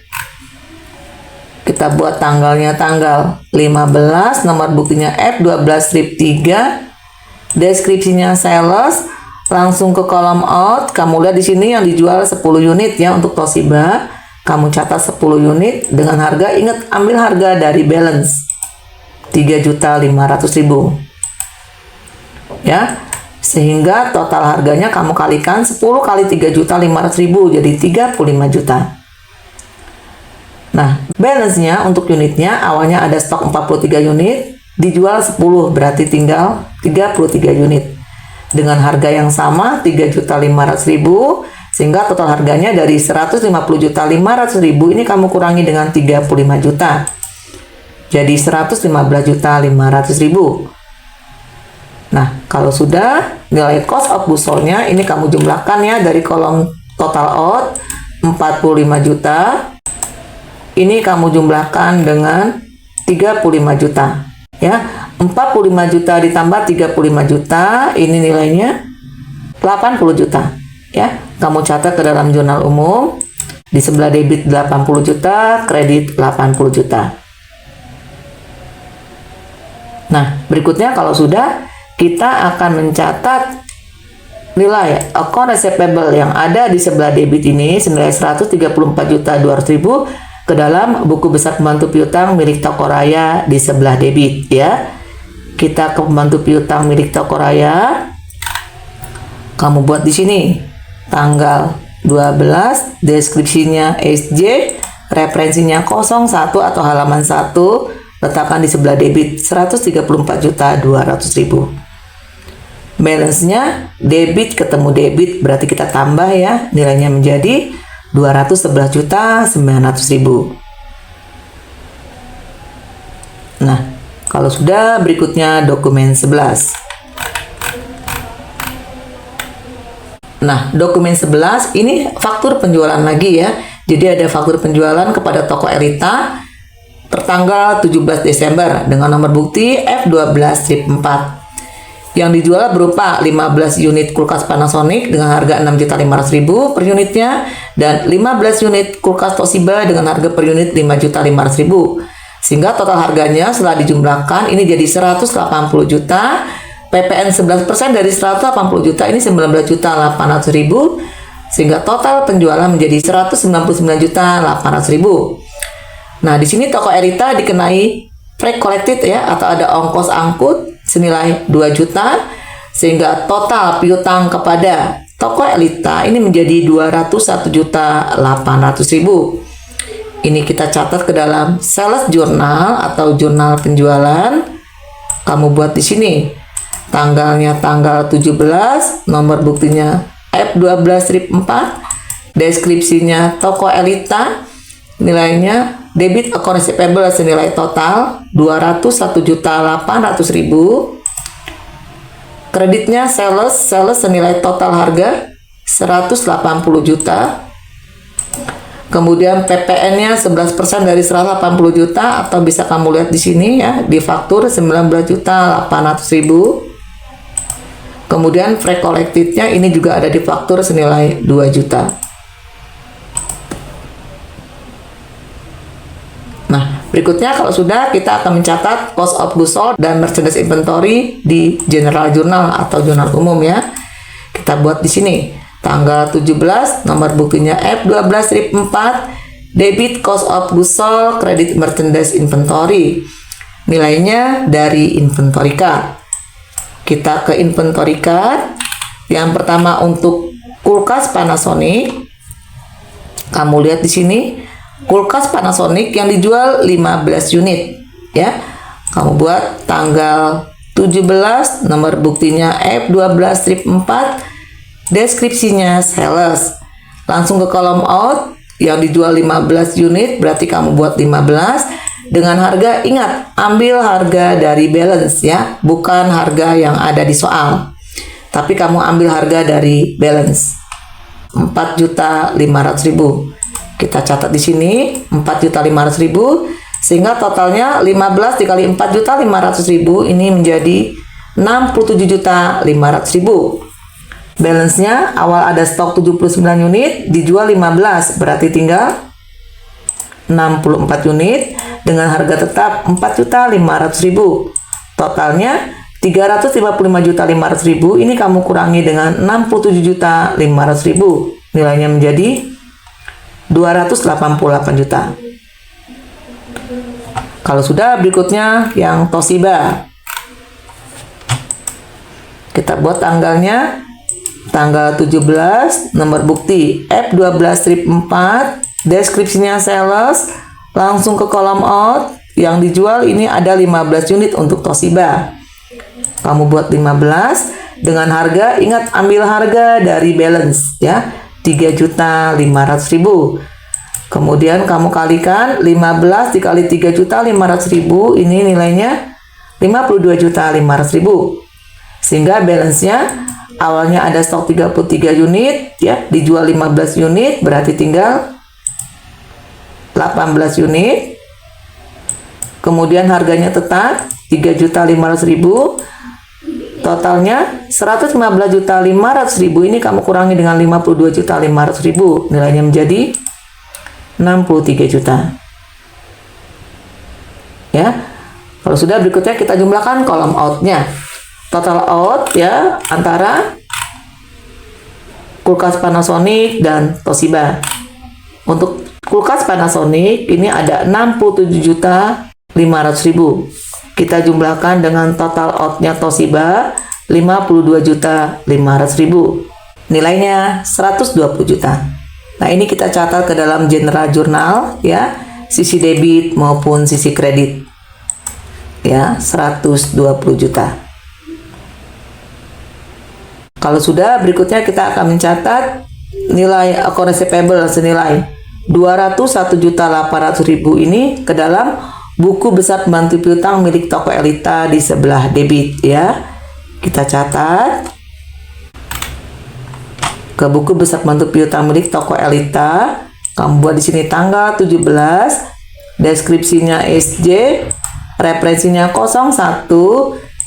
kita buat tanggalnya tanggal 15, nomor buktinya F12-3, deskripsinya sales, langsung ke kolom out. Kamu lihat di sini yang dijual 10 unit ya untuk Toshiba. Kamu catat 10 unit dengan harga, ingat ambil harga dari balance 3.500.000. Ya. Sehingga total harganya kamu kalikan 10 kali 3.500.000 jadi 35 juta. Nah, balance-nya untuk unitnya awalnya ada stok 43 unit, dijual 10, berarti tinggal 33 unit. Dengan harga yang sama 3.500.000, sehingga total harganya dari 150.500.000 ini kamu kurangi dengan 35 juta. Jadi 115.500.000. Nah, kalau sudah nilai cost of goods sold-nya ini kamu jumlahkan ya dari kolom total out 45 juta. Ini kamu jumlahkan dengan 35 juta. Ya, 45 juta ditambah 35 juta, ini nilainya 80 juta. Ya, kamu catat ke dalam jurnal umum. Di sebelah debit 80 juta, kredit 80 juta. Nah, berikutnya kalau sudah kita akan mencatat nilai account receivable yang ada di sebelah debit ini senilai 134.200.000 ke dalam buku besar pembantu piutang milik toko raya di sebelah debit ya. Kita ke pembantu piutang milik toko raya. Kamu buat di sini tanggal 12, deskripsinya SJ, referensinya 01 atau halaman 1, letakkan di sebelah debit 134.200.000. Balance-nya debit ketemu debit, berarti kita tambah ya, nilainya menjadi 211.900.000. Nah, kalau sudah berikutnya dokumen 11. Nah, dokumen 11 ini faktur penjualan lagi ya. Jadi ada faktur penjualan kepada toko Elita tertanggal 17 Desember dengan nomor bukti F12-4. Yang dijual berupa 15 unit kulkas Panasonic dengan harga 6.500.000 per unitnya dan 15 unit kulkas Toshiba dengan harga per unit 5.500.000. Sehingga total harganya setelah dijumlahkan ini jadi 180 juta. PPN 11% dari 180 juta ini 19.800.000. Sehingga total penjualan menjadi 199.800.000. Nah, di sini toko Elita dikenai freight collected ya atau ada ongkos angkut senilai 2 juta, sehingga total piutang kepada toko Elita ini menjadi 201.800.000. Ini kita catat ke dalam sales journal atau jurnal penjualan. Kamu buat di sini tanggalnya tanggal 17, nomor buktinya F12-4, deskripsinya toko Elita, nilainya debit account receivable senilai total 201.800.000. Kreditnya sales senilai total harga 180 juta. Kemudian PPN-nya 11% dari 180 juta atau bisa kamu lihat di sini ya, di faktur 19.800.000. Kemudian freight collected-nya ini juga ada di faktur senilai 2 juta. Nah, berikutnya kalau sudah kita akan mencatat cost of goods sold dan merchandise inventory di general journal atau jurnal umum ya. Kita buat di sini tanggal 17, nomor buktinya F12-4, debit cost of goods sold, kredit merchandise inventory. Nilainya dari inventory card. Kita ke inventory card. Yang pertama untuk kulkas Panasonic. Kamu lihat di sini, kulkas Panasonic yang dijual 15 unit ya. Kamu buat tanggal 17, nomor buktinya F12-4, deskripsinya sales. Langsung ke kolom out, yang dijual 15 unit, berarti kamu buat 15 dengan harga, ingat, ambil harga dari balance ya, bukan harga yang ada di soal. Tapi kamu ambil harga dari balance. 4.500.000. Kita catat di sini 4.500.000 sehingga totalnya 15 dikali 4.500.000 ini menjadi 67.500.000. Balance-nya awal ada stok 79 unit, dijual 15, berarti tinggal 64 unit dengan harga tetap 4.500.000. Totalnya 355.500.000, ini kamu kurangi dengan 67.500.000, nilainya menjadi 288 juta. Kalau sudah, berikutnya yang Toshiba. Kita buat tanggalnya tanggal 17, nomor bukti F12-4, deskripsinya sales, langsung ke kolom out. Yang dijual ini ada 15 unit untuk Toshiba. Kamu buat 15 dengan harga, ingat ambil harga dari balance ya, 3.500.000. Kemudian kamu kalikan 15 dikali 3.500.000, ini nilainya 52.500.000. Sehingga balance-nya awalnya ada stok 33 unit ya, dijual 15 unit, berarti tinggal 18 unit. Kemudian harganya tetap 3.500.000. Totalnya 115.500.000, ini kamu kurangi dengan 52.500.000, nilainya menjadi 63 juta. Ya. Kalau sudah, berikutnya kita jumlahkan kolom out-nya. Total out ya antara kulkas Panasonic dan Toshiba. Untuk kulkas Panasonic ini ada 67.500.000. Kita jumlahkan dengan total out-nya Toshiba 52.500.000. Nilainya 120 juta. Nah, ini kita catat ke dalam general jurnal ya, sisi debit maupun sisi kredit. Ya, 120 juta. Kalau sudah, berikutnya kita akan mencatat nilai account receivable senilai 201.800.000 ini ke dalam buku besar pembantu piutang milik toko Elita di sebelah debit ya. Kita catat ke buku besar pembantu piutang milik toko Elita. Kamu buat di sini tanggal 17, deskripsinya SJ, referensinya 01,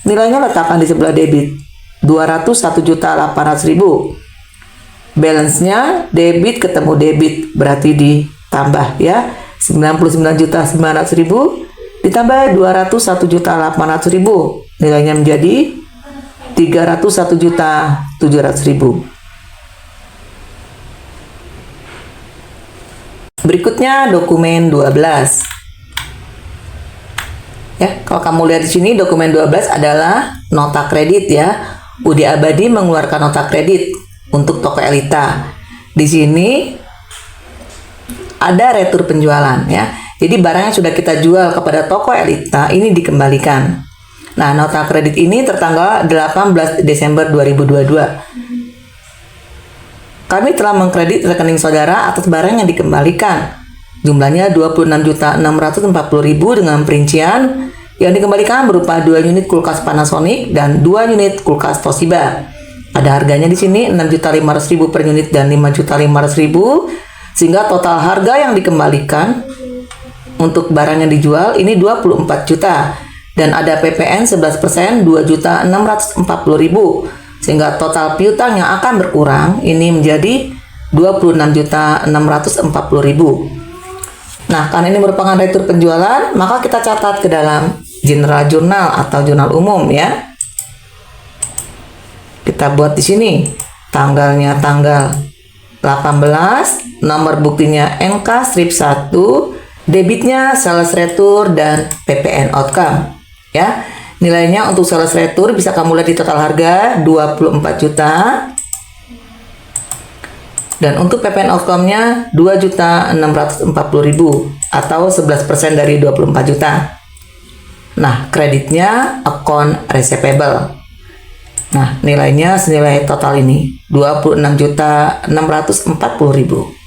nilainya letakkan di sebelah debit 201.800.000. Balance-nya debit ketemu debit, berarti ditambah ya, 99.900.000 ditambah 201.800.000, nilainya menjadi 301.700.000. Berikutnya dokumen 12. Ya, kalau kamu lihat di sini dokumen 12 adalah nota kredit ya. UD Abadi mengeluarkan nota kredit untuk toko Elita. Di sini ada retur penjualan ya. Jadi barang yang sudah kita jual kepada toko Elita ini dikembalikan. Nah, nota kredit ini tertanggal 18 Desember 2022. Kami telah mengkredit rekening saudara atas barang yang dikembalikan. Jumlahnya 26.640.000 dengan perincian yang dikembalikan berupa 2 unit kulkas Panasonic dan 2 unit kulkas Toshiba. Ada harganya di sini 6.500.000 per unit dan 5.500.000, sehingga total harga yang dikembalikan untuk barang yang dijual ini 24 juta dan ada PPN 11%, 2.640.000, sehingga total piutang yang akan berkurang ini menjadi 26.640.000. Nah, karena ini merupakan retur penjualan, maka kita catat ke dalam general jurnal atau jurnal umum ya. Kita buat di sini tanggalnya tanggal 18, nomor buktinya NK strip 1, debitnya sales retur dan PPN outcome ya. Nilainya untuk sales retur bisa kamu lihat di total harga 24 juta. Dan untuk PPN outcome-nya 2.640.000 atau 11% dari 24 juta. Nah, kreditnya account receivable. Nah, nilainya senilai total ini 26.640.000.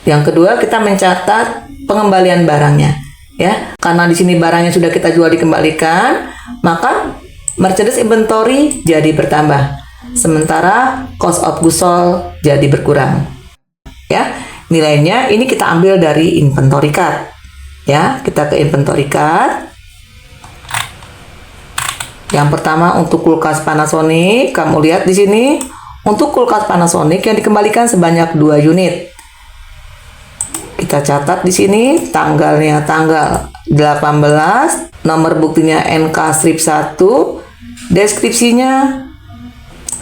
Yang kedua, kita mencatat pengembalian barangnya, ya. Karena di sini barangnya sudah kita jual dikembalikan, maka merchandise inventory jadi bertambah. Sementara cost of goods sold jadi berkurang. Ya, nilainya ini kita ambil dari inventory card. Ya, kita ke inventory card. Yang pertama untuk kulkas Panasonic, kamu lihat di sini untuk kulkas Panasonic yang dikembalikan sebanyak 2 unit. Kita catat di sini tanggalnya tanggal 18, nomor buktinya NK strip 1, deskripsinya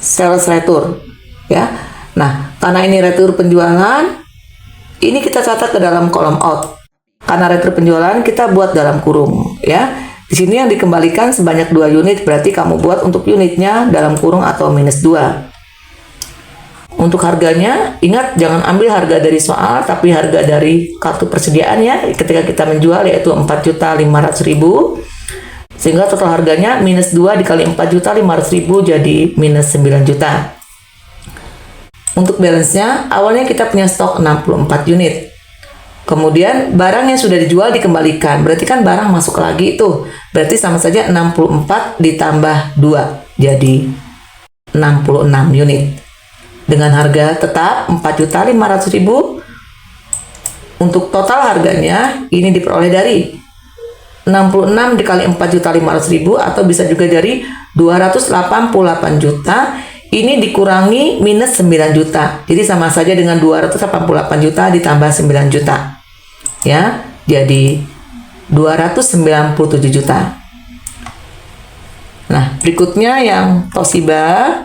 sales retur, ya. Nah, karena ini retur penjualan, ini kita catat ke dalam kolom out. Karena retur penjualan kita buat dalam kurung, ya. Di sini yang dikembalikan sebanyak 2 unit, berarti kamu buat untuk unitnya dalam kurung atau -2. Untuk harganya, ingat jangan ambil harga dari soal, tapi harga dari kartu persediaan ya, ketika kita menjual yaitu 4.500.000. Sehingga total harganya -2 dikali 4.500.000 jadi -9 juta. Untuk balance-nya, awalnya kita punya stok 64 unit. Kemudian barang yang sudah dijual dikembalikan, berarti kan barang masuk lagi itu. Berarti sama saja 64 ditambah 2, jadi 66 unit. Dengan harga tetap 4.500.000. Untuk total harganya ini diperoleh dari 66 dikali 4.500.000 atau bisa juga dari 288 juta. Ini dikurangi -9 juta. Jadi sama saja dengan 288 juta ditambah 9 juta. Ya, jadi 297 juta. Nah, berikutnya yang Toshiba.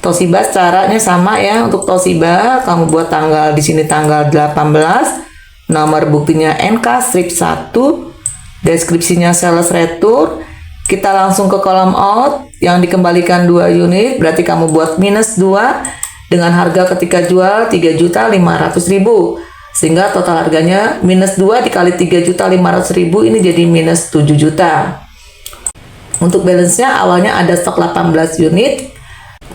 Toshiba caranya sama ya. Untuk Toshiba kamu buat tanggal di sini tanggal 18, nomor buktinya NK strip 1, deskripsinya sales retur. Kita langsung ke kolom out yang dikembalikan 2 unit, berarti kamu buat -2 dengan harga ketika jual 3.500.000. Sehingga total harganya -2 dikali 3.500.000 ini jadi -7 juta. Untuk balance-nya awalnya ada stok 18 unit.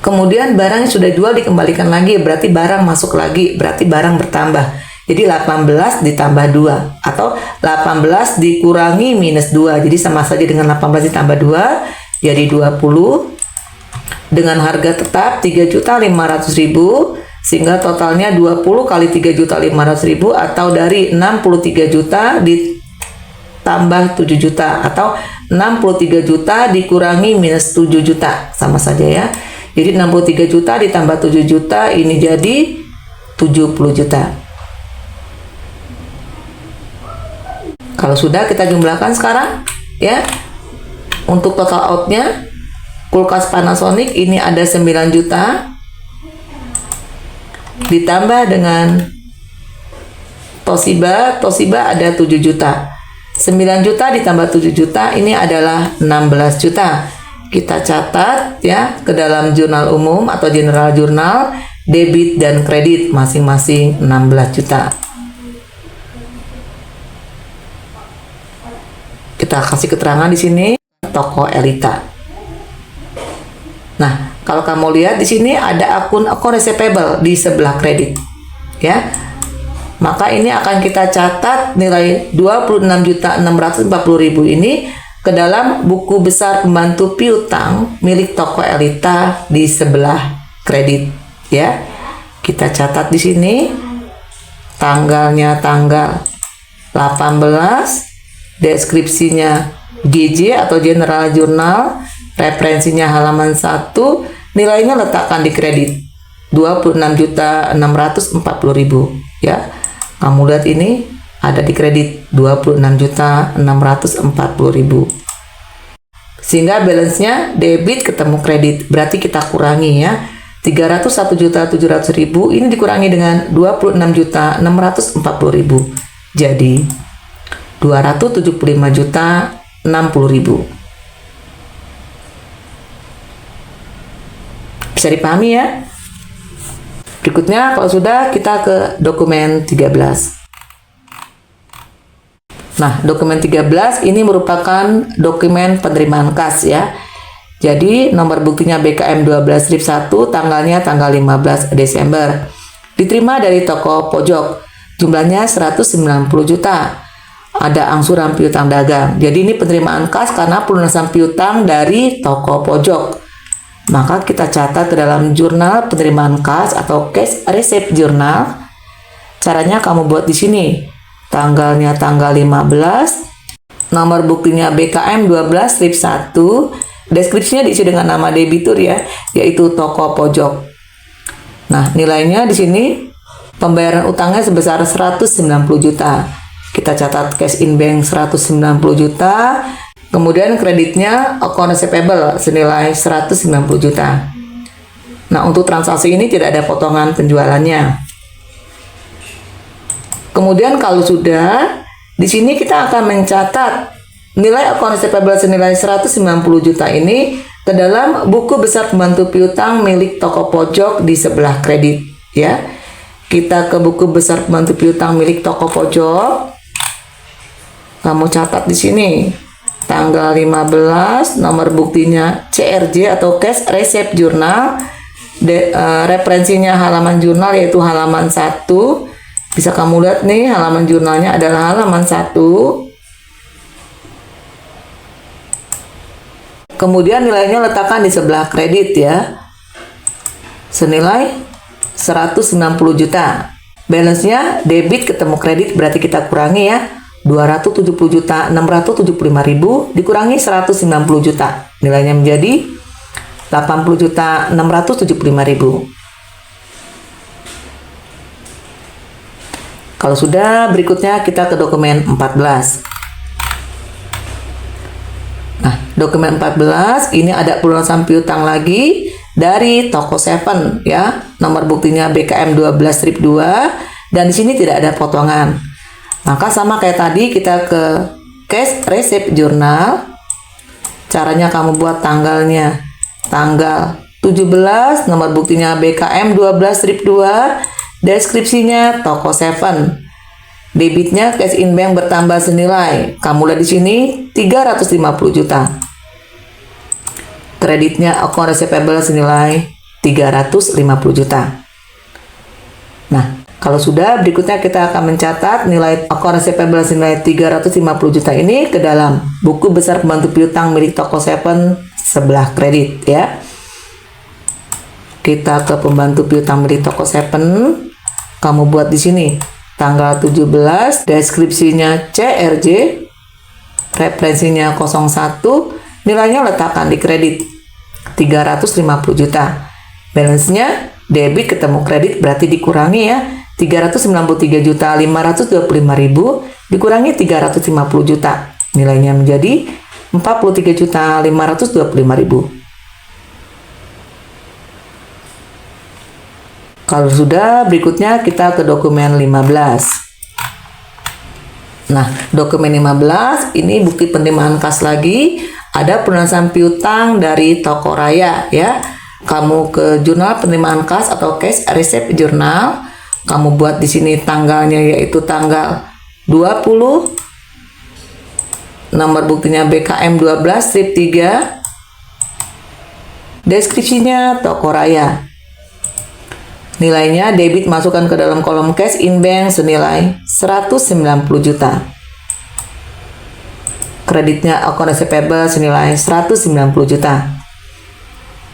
Kemudian barang yang sudah jual dikembalikan lagi, berarti barang masuk lagi, berarti barang bertambah. Jadi 18 ditambah 2 atau 18 dikurangi -2. Jadi sama saja dengan 18 ditambah 2 jadi 20. Dengan harga tetap 3.500.000 sehingga totalnya 20 kali 3.500.000 atau dari 63 juta ditambah 7 juta atau 63 juta dikurangi -7 juta. Sama saja ya. Jadi 63 juta ditambah 7 juta ini jadi 70 juta. Kalau sudah kita jumlahkan sekarang ya. Untuk total outnya kulkas Panasonic ini ada 9 juta ditambah dengan Toshiba ada 7 juta. 9 juta ditambah 7 juta ini adalah 16 juta. Kita catat ya ke dalam jurnal umum atau general jurnal debit dan kredit masing-masing 16 juta. Kita kasih keterangan di sini toko Elita. Nah, kalau kamu lihat di sini ada akun receivable di sebelah kredit. Ya. Maka ini akan kita catat nilai 26.640.000 ini ke dalam buku besar pembantu piutang milik toko Elita di sebelah kredit ya. Kita catat di sini tanggalnya tanggal 18, deskripsinya GJ atau General Journal, referensinya halaman 1, nilainya letakkan di kredit 26.640.000 ya. Kamu lihat ini ada di kredit 26.640.000. Sehingga balance-nya debit ketemu kredit, berarti kita kurangi ya. 301.700.000 ini dikurangi dengan 26.640.000. Jadi 275.060.000. Bisa dipahami ya? Berikutnya kalau sudah, kita ke dokumen 13. Nah, dokumen 13 ini merupakan dokumen penerimaan kas ya. Jadi nomor buktinya BKM 12 strip 1, tanggalnya tanggal 15 Desember. Diterima dari toko pojok. Jumlahnya 190 juta. Ada angsuran piutang dagang. Jadi ini penerimaan kas karena pelunasan piutang dari toko pojok. Maka kita catat ke dalam jurnal penerimaan kas atau cash receipt journal. Caranya kamu buat di sini. Tanggalnya tanggal 15, nomor buktinya BKM 12 strip 1, deskripsinya diisi dengan nama debitur ya, yaitu toko pojok. Nah, nilainya di sini pembayaran utangnya sebesar 190 juta. Kita catat cash in bank 190 juta, kemudian kreditnya account receivable senilai 190 juta. Nah, untuk transaksi ini tidak ada potongan penjualannya. Kemudian kalau sudah, di sini kita akan mencatat nilai account receivable senilai 190 juta ini ke dalam buku besar pembantu piutang milik toko pojok di sebelah kredit ya. Kita ke buku besar pembantu piutang milik toko pojok. Kamu catat di sini tanggal 15, nomor buktinya CRJ atau Cash Receipt Journal. Referensinya halaman jurnal yaitu halaman 1. Bisa kamu lihat nih, halaman jurnalnya adalah halaman 1. Kemudian nilainya letakkan di sebelah kredit ya. Senilai 190 juta. Balance-nya debit ketemu kredit, berarti kita kurangi ya. 270 juta 675 ribu dikurangi 190 juta. Nilainya menjadi 80 juta 675 ribu. Kalau sudah, berikutnya kita ke dokumen 14. Nah, dokumen 14 ini ada pelunasan piutang lagi dari toko 7 ya. Nomor buktinya BKM 12 strip 2 dan di sini tidak ada potongan. Maka sama kayak tadi, kita ke cash receipt journal. Caranya kamu buat tanggalnya tanggal 17, nomor buktinya BKM 12 strip 2. Deskripsinya toko 7. Debitnya cash in bank bertambah senilai, kamu lihat di sini 350 juta. Kreditnya account receivable senilai 350 juta. Nah, kalau sudah, berikutnya kita akan mencatat nilai account receivable senilai 350 juta ini ke dalam buku besar pembantu piutang milik toko 7 sebelah kredit ya. Kita ke pembantu piutang milik toko 7. Kamu buat di sini tanggal 17, deskripsinya CRJ, referensinya 01, nilainya letakkan di kredit 350 juta. Balance-nya debit ketemu kredit, berarti dikurangi ya. 393 juta 525 ribu dikurangi 350 juta. Nilainya menjadi 43 juta 525 ribu. Kalau sudah, berikutnya kita ke dokumen 15. Nah, dokumen 15 ini bukti penerimaan kas lagi. Ada pelunasan piutang dari toko raya ya. Kamu ke jurnal penerimaan kas atau cash receipt journal. Kamu buat di sini tanggalnya yaitu tanggal 20. Nomor buktinya BKM 12 strip 3. Deskripsinya toko raya. Nilainya debit masukkan ke dalam kolom cash in bank senilai 190 juta. Kreditnya account receivable senilai 190 juta.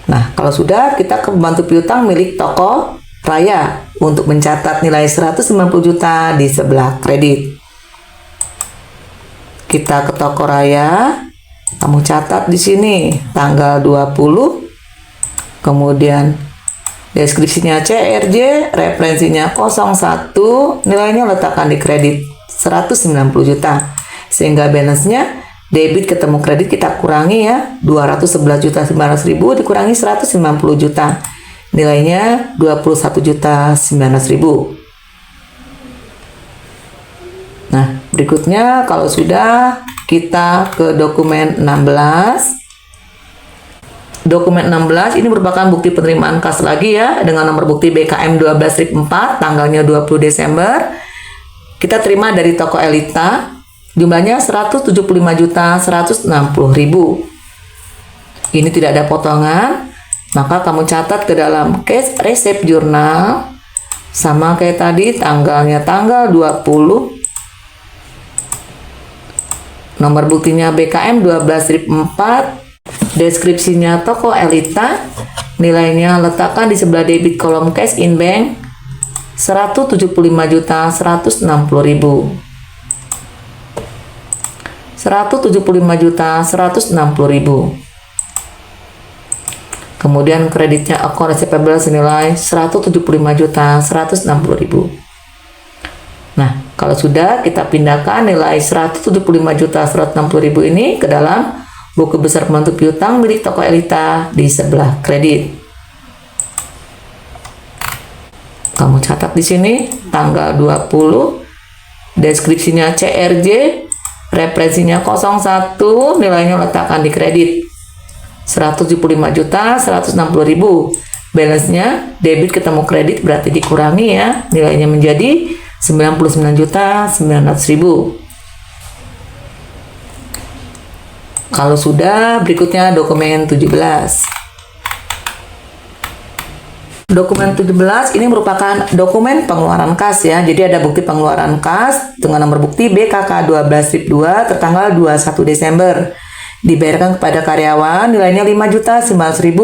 Nah, kalau sudah, kita ke pembantu piutang milik toko raya untuk mencatat nilai 190 juta di sebelah kredit. Kita ke toko raya, kamu catat di sini tanggal 20, kemudian deskripsinya CRJ, referensinya 01, nilainya letakkan di kredit 190 juta. Sehingga balance-nya debit ketemu kredit kita kurangi ya, 211 juta 900 ribu dikurangi 190 juta. Nilainya 21 juta 900 ribu. Nah, berikutnya kalau sudah, kita ke dokumen 16. Dokumen 16 ini merupakan bukti penerimaan kas lagi ya, dengan nomor bukti BKM 12-4 tanggalnya 20 Desember. Kita terima dari toko Elita, jumlahnya 175.160.000. Ini tidak ada potongan, maka kamu catat ke dalam cash receipt jurnal, sama kayak tadi, tanggalnya tanggal 20, nomor buktinya BKM 12-4, deskripsinya toko Elita, nilainya letakkan di sebelah debit kolom cash in bank 175.160.000. 175.160.000. Kemudian kreditnya account receivable senilai 175.160.000. Nah, kalau sudah, kita pindahkan nilai 175.160.000 ini ke dalam buku besar penutup piutang milik toko Elita di sebelah kredit. Kamu catat di sini tanggal 20, deskripsinya CRJ, referensinya 01, nilainya letakkan di kredit 175.160.000. Balance-nya debit ketemu kredit berarti dikurangi ya, nilainya menjadi 99.900.000. Kalau sudah, berikutnya dokumen 17. Dokumen 17 ini merupakan dokumen pengeluaran kas ya. Jadi ada bukti pengeluaran kas dengan nomor bukti BKK 12-2 tertanggal 21 Desember. Dibayarkan kepada karyawan, nilainya 5.900.000.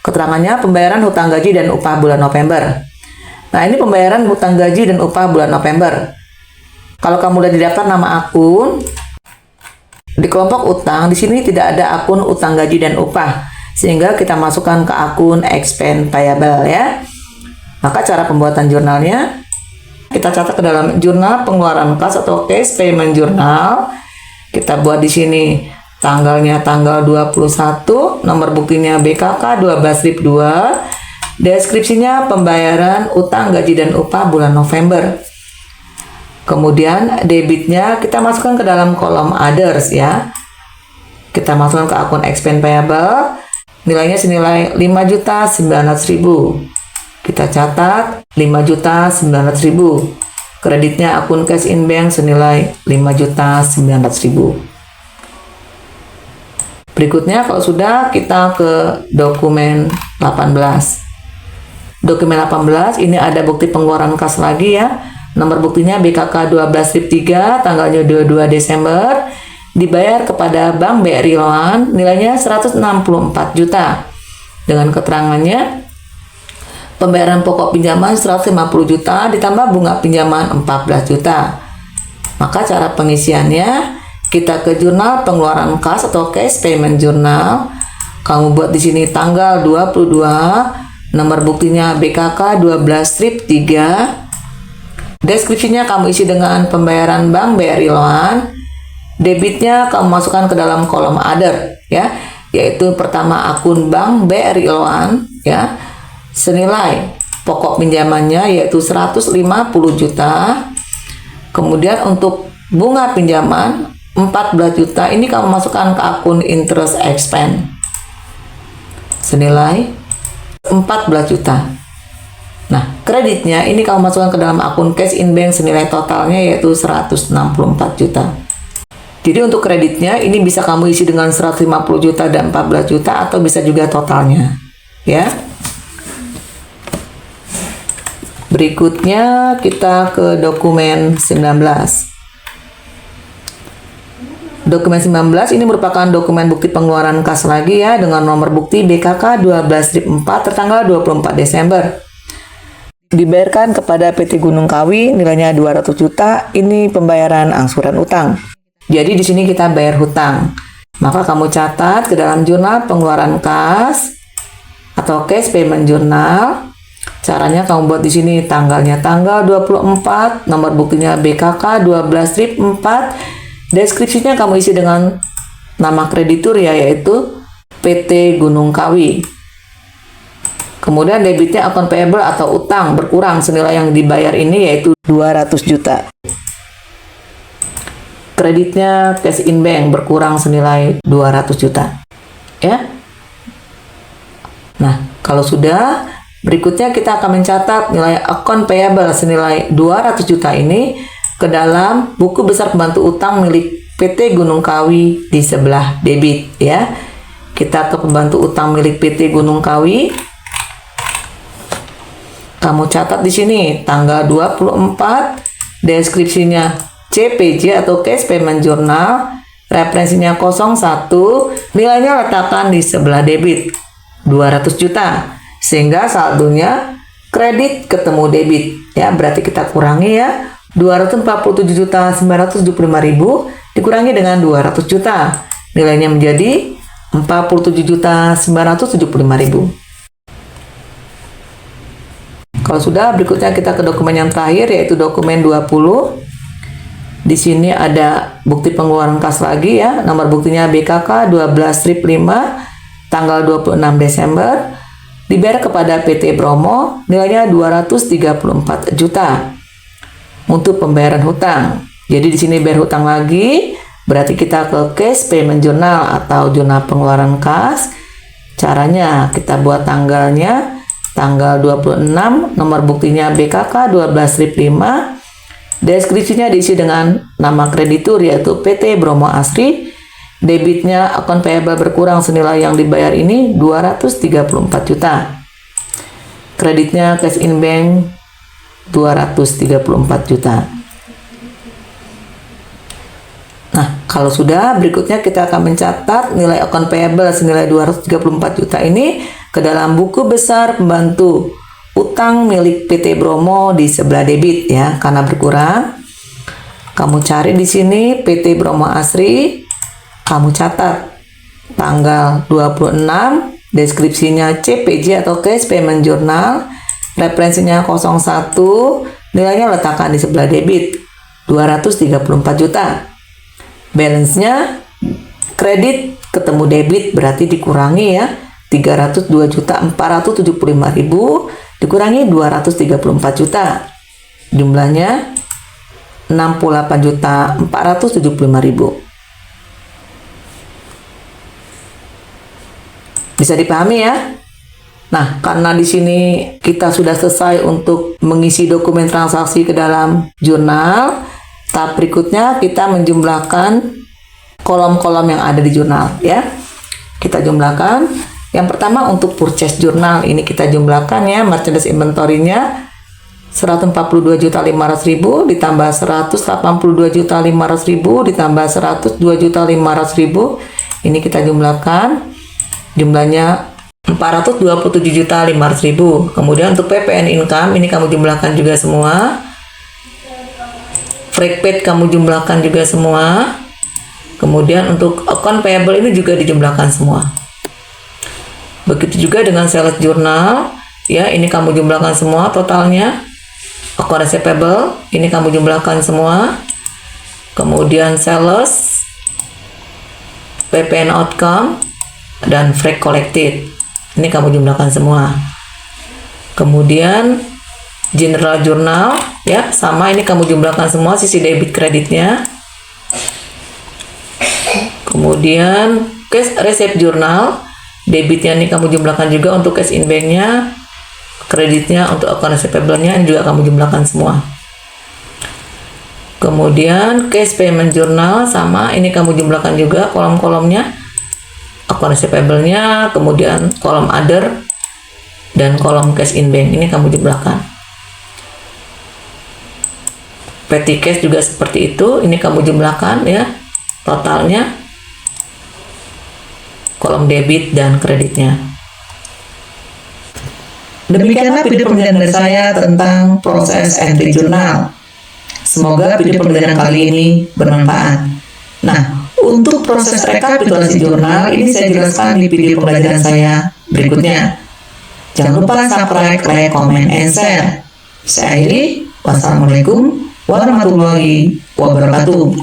Keterangannya pembayaran hutang gaji dan upah bulan November. Nah, ini pembayaran hutang gaji dan upah bulan November. Kalau kamu udah didaftar nama akun, di kelompok utang, di sini tidak ada akun utang gaji dan upah, sehingga kita masukkan ke akun expense payable ya. Maka cara pembuatan jurnalnya, kita catat ke dalam jurnal pengeluaran kas atau cash payment journal. Kita buat di sini tanggalnya tanggal 21, nomor buktinya BKK 12-2, deskripsinya pembayaran utang gaji dan upah bulan November. Kemudian debitnya kita masukkan ke dalam kolom others ya. Kita masukkan ke akun expense payable, nilainya senilai 5.900.000. Kita catat 5.900.000. Kreditnya akun cash in bank senilai 5.900.000. Berikutnya kalau sudah, kita ke dokumen 18. Dokumen 18 ini ada bukti pengeluaran kas lagi ya. Nomor buktinya BKK 12-3 tanggalnya 22 Desember, dibayar kepada Bank BRI Loan, nilainya 164 juta. Dengan keterangannya, pembayaran pokok pinjaman 150 juta ditambah bunga pinjaman 14 juta. Maka cara pengisiannya, kita ke jurnal pengeluaran kas atau cash payment journal. Kamu buat di sini tanggal 22, nomor buktinya BKK 12-3. Deskripsinya kamu isi dengan pembayaran Bank BRI Loan. Debitnya kamu masukkan ke dalam kolom other ya, yaitu pertama akun Bank BRI Loan ya, senilai pokok pinjamannya yaitu 150 juta. Kemudian untuk bunga pinjaman 14 juta ini kamu masukkan ke akun interest expense senilai 14 juta. Nah, kreditnya ini kamu masukkan ke dalam akun cash in bank senilai totalnya yaitu 164 juta. Jadi untuk kreditnya ini bisa kamu isi dengan 150 juta dan 14 juta atau bisa juga totalnya. Ya. Berikutnya kita ke dokumen 19. Dokumen 19 ini merupakan dokumen bukti pengeluaran kas lagi ya, dengan nomor bukti BKK 12-4 tertanggal 24 Desember. Dibayarkan kepada PT Gunung Kawi, nilainya 200 juta. Ini pembayaran angsuran utang. Jadi di sini kita bayar hutang. Maka kamu catat ke dalam jurnal pengeluaran kas atau cash payment journal. Caranya kamu buat di sini tanggalnya tanggal 24, nomor buktinya BKK 12-4. Deskripsinya kamu isi dengan nama kreditur ya, yaitu PT Gunung Kawi. Kemudian debitnya akun payable atau utang berkurang senilai yang dibayar ini yaitu 200 juta. Kreditnya cash in bank berkurang senilai 200 juta. Ya. Nah, kalau sudah, berikutnya kita akan mencatat nilai account payable senilai 200 juta ini ke dalam buku besar pembantu utang milik PT Gunung Kawi di sebelah debit ya. Kita ke pembantu utang milik PT Gunung Kawi. Kamu catat di sini tanggal 24, deskripsinya CPJ atau Cash Payment Journal, referensinya 01, nilainya letakkan di sebelah debit 200 juta. Sehingga saldonya kredit ketemu debit ya, berarti kita kurangi ya. 247.975.000 dikurangi dengan 200 juta. Nilainya menjadi 47.975.000. Kalau sudah, berikutnya kita ke dokumen yang terakhir yaitu dokumen 20. Di sini ada bukti pengeluaran kas lagi ya. Nomor buktinya BKK 12/5 tanggal 26 Desember. Dibayar kepada PT Bromo, nilainya 234 juta untuk pembayaran hutang. Jadi di sini bayar hutang lagi, berarti kita ke Cash Payment Journal atau jurnal pengeluaran kas. Caranya kita buat tanggalnya tanggal 26, nomor buktinya BKK 12/5. Deskripsinya diisi dengan nama kreditur yaitu PT Bromo Asri. Debitnya account payable berkurang senilai yang dibayar ini 234 juta. Kreditnya cash in bank 234 juta. Nah, kalau sudah, berikutnya kita akan mencatat nilai account payable senilai 234 juta ini ke dalam buku besar pembantu utang milik PT Bromo di sebelah debit ya, karena berkurang. Kamu cari di sini PT Bromo Asri, kamu catat tanggal 26, deskripsinya CPJ atau Cash Payment Journal, referensinya 01, nilainya letakkan di sebelah debit 234 juta. Balance-nya kredit ketemu debit berarti dikurangi ya, 302.475.000 dikurangi 234 juta. Jumlahnya 68.475.000. Bisa dipahami ya? Nah, karena di sini kita sudah selesai untuk mengisi dokumen transaksi ke dalam jurnal, tahap berikutnya kita menjumlahkan kolom-kolom yang ada di jurnal ya. Kita jumlahkan. Yang pertama untuk purchase jurnal, ini kita jumlahkan ya, merchandise inventory-nya 142.500.000 ditambah 182.500.000 ditambah 102.500.000. Ini kita jumlahkan. Jumlahnya 427.500.000. Kemudian untuk PPN income ini kamu jumlahkan juga semua. Free paid kamu jumlahkan juga semua. Kemudian untuk account payable ini juga dijumlahkan semua. Begitu juga dengan sales journal ya, ini kamu jumlahkan semua totalnya. Account receivable ini kamu jumlahkan semua. Kemudian sales, PPN outcome dan freight collected ini kamu jumlahkan semua. Kemudian general journal ya, sama, ini kamu jumlahkan semua sisi debit kreditnya. Kemudian cash receipt journal, debitnya ini kamu jumlahkan juga untuk cash in banknya, kreditnya untuk account receivable-nya ini juga kamu jumlahkan semua. Kemudian cash payment journal, sama, ini kamu jumlahkan juga kolom-kolomnya, account receivable-nya, kemudian kolom other dan kolom cash in bank ini kamu jumlahkan. Petty cash juga seperti itu, ini kamu jumlahkan ya totalnya, kolom debit dan kreditnya. Demikianlah video pembelajaran dari saya tentang proses entry jurnal. Semoga video pembelajaran kali ini bermanfaat. Nah, untuk proses rekapitulasi jurnal ini saya jelaskan di video pembelajaran saya berikutnya. Jangan lupa subscribe, like, comment, and share. Saya akhiri. Wassalamualaikum warahmatullahi wabarakatuh.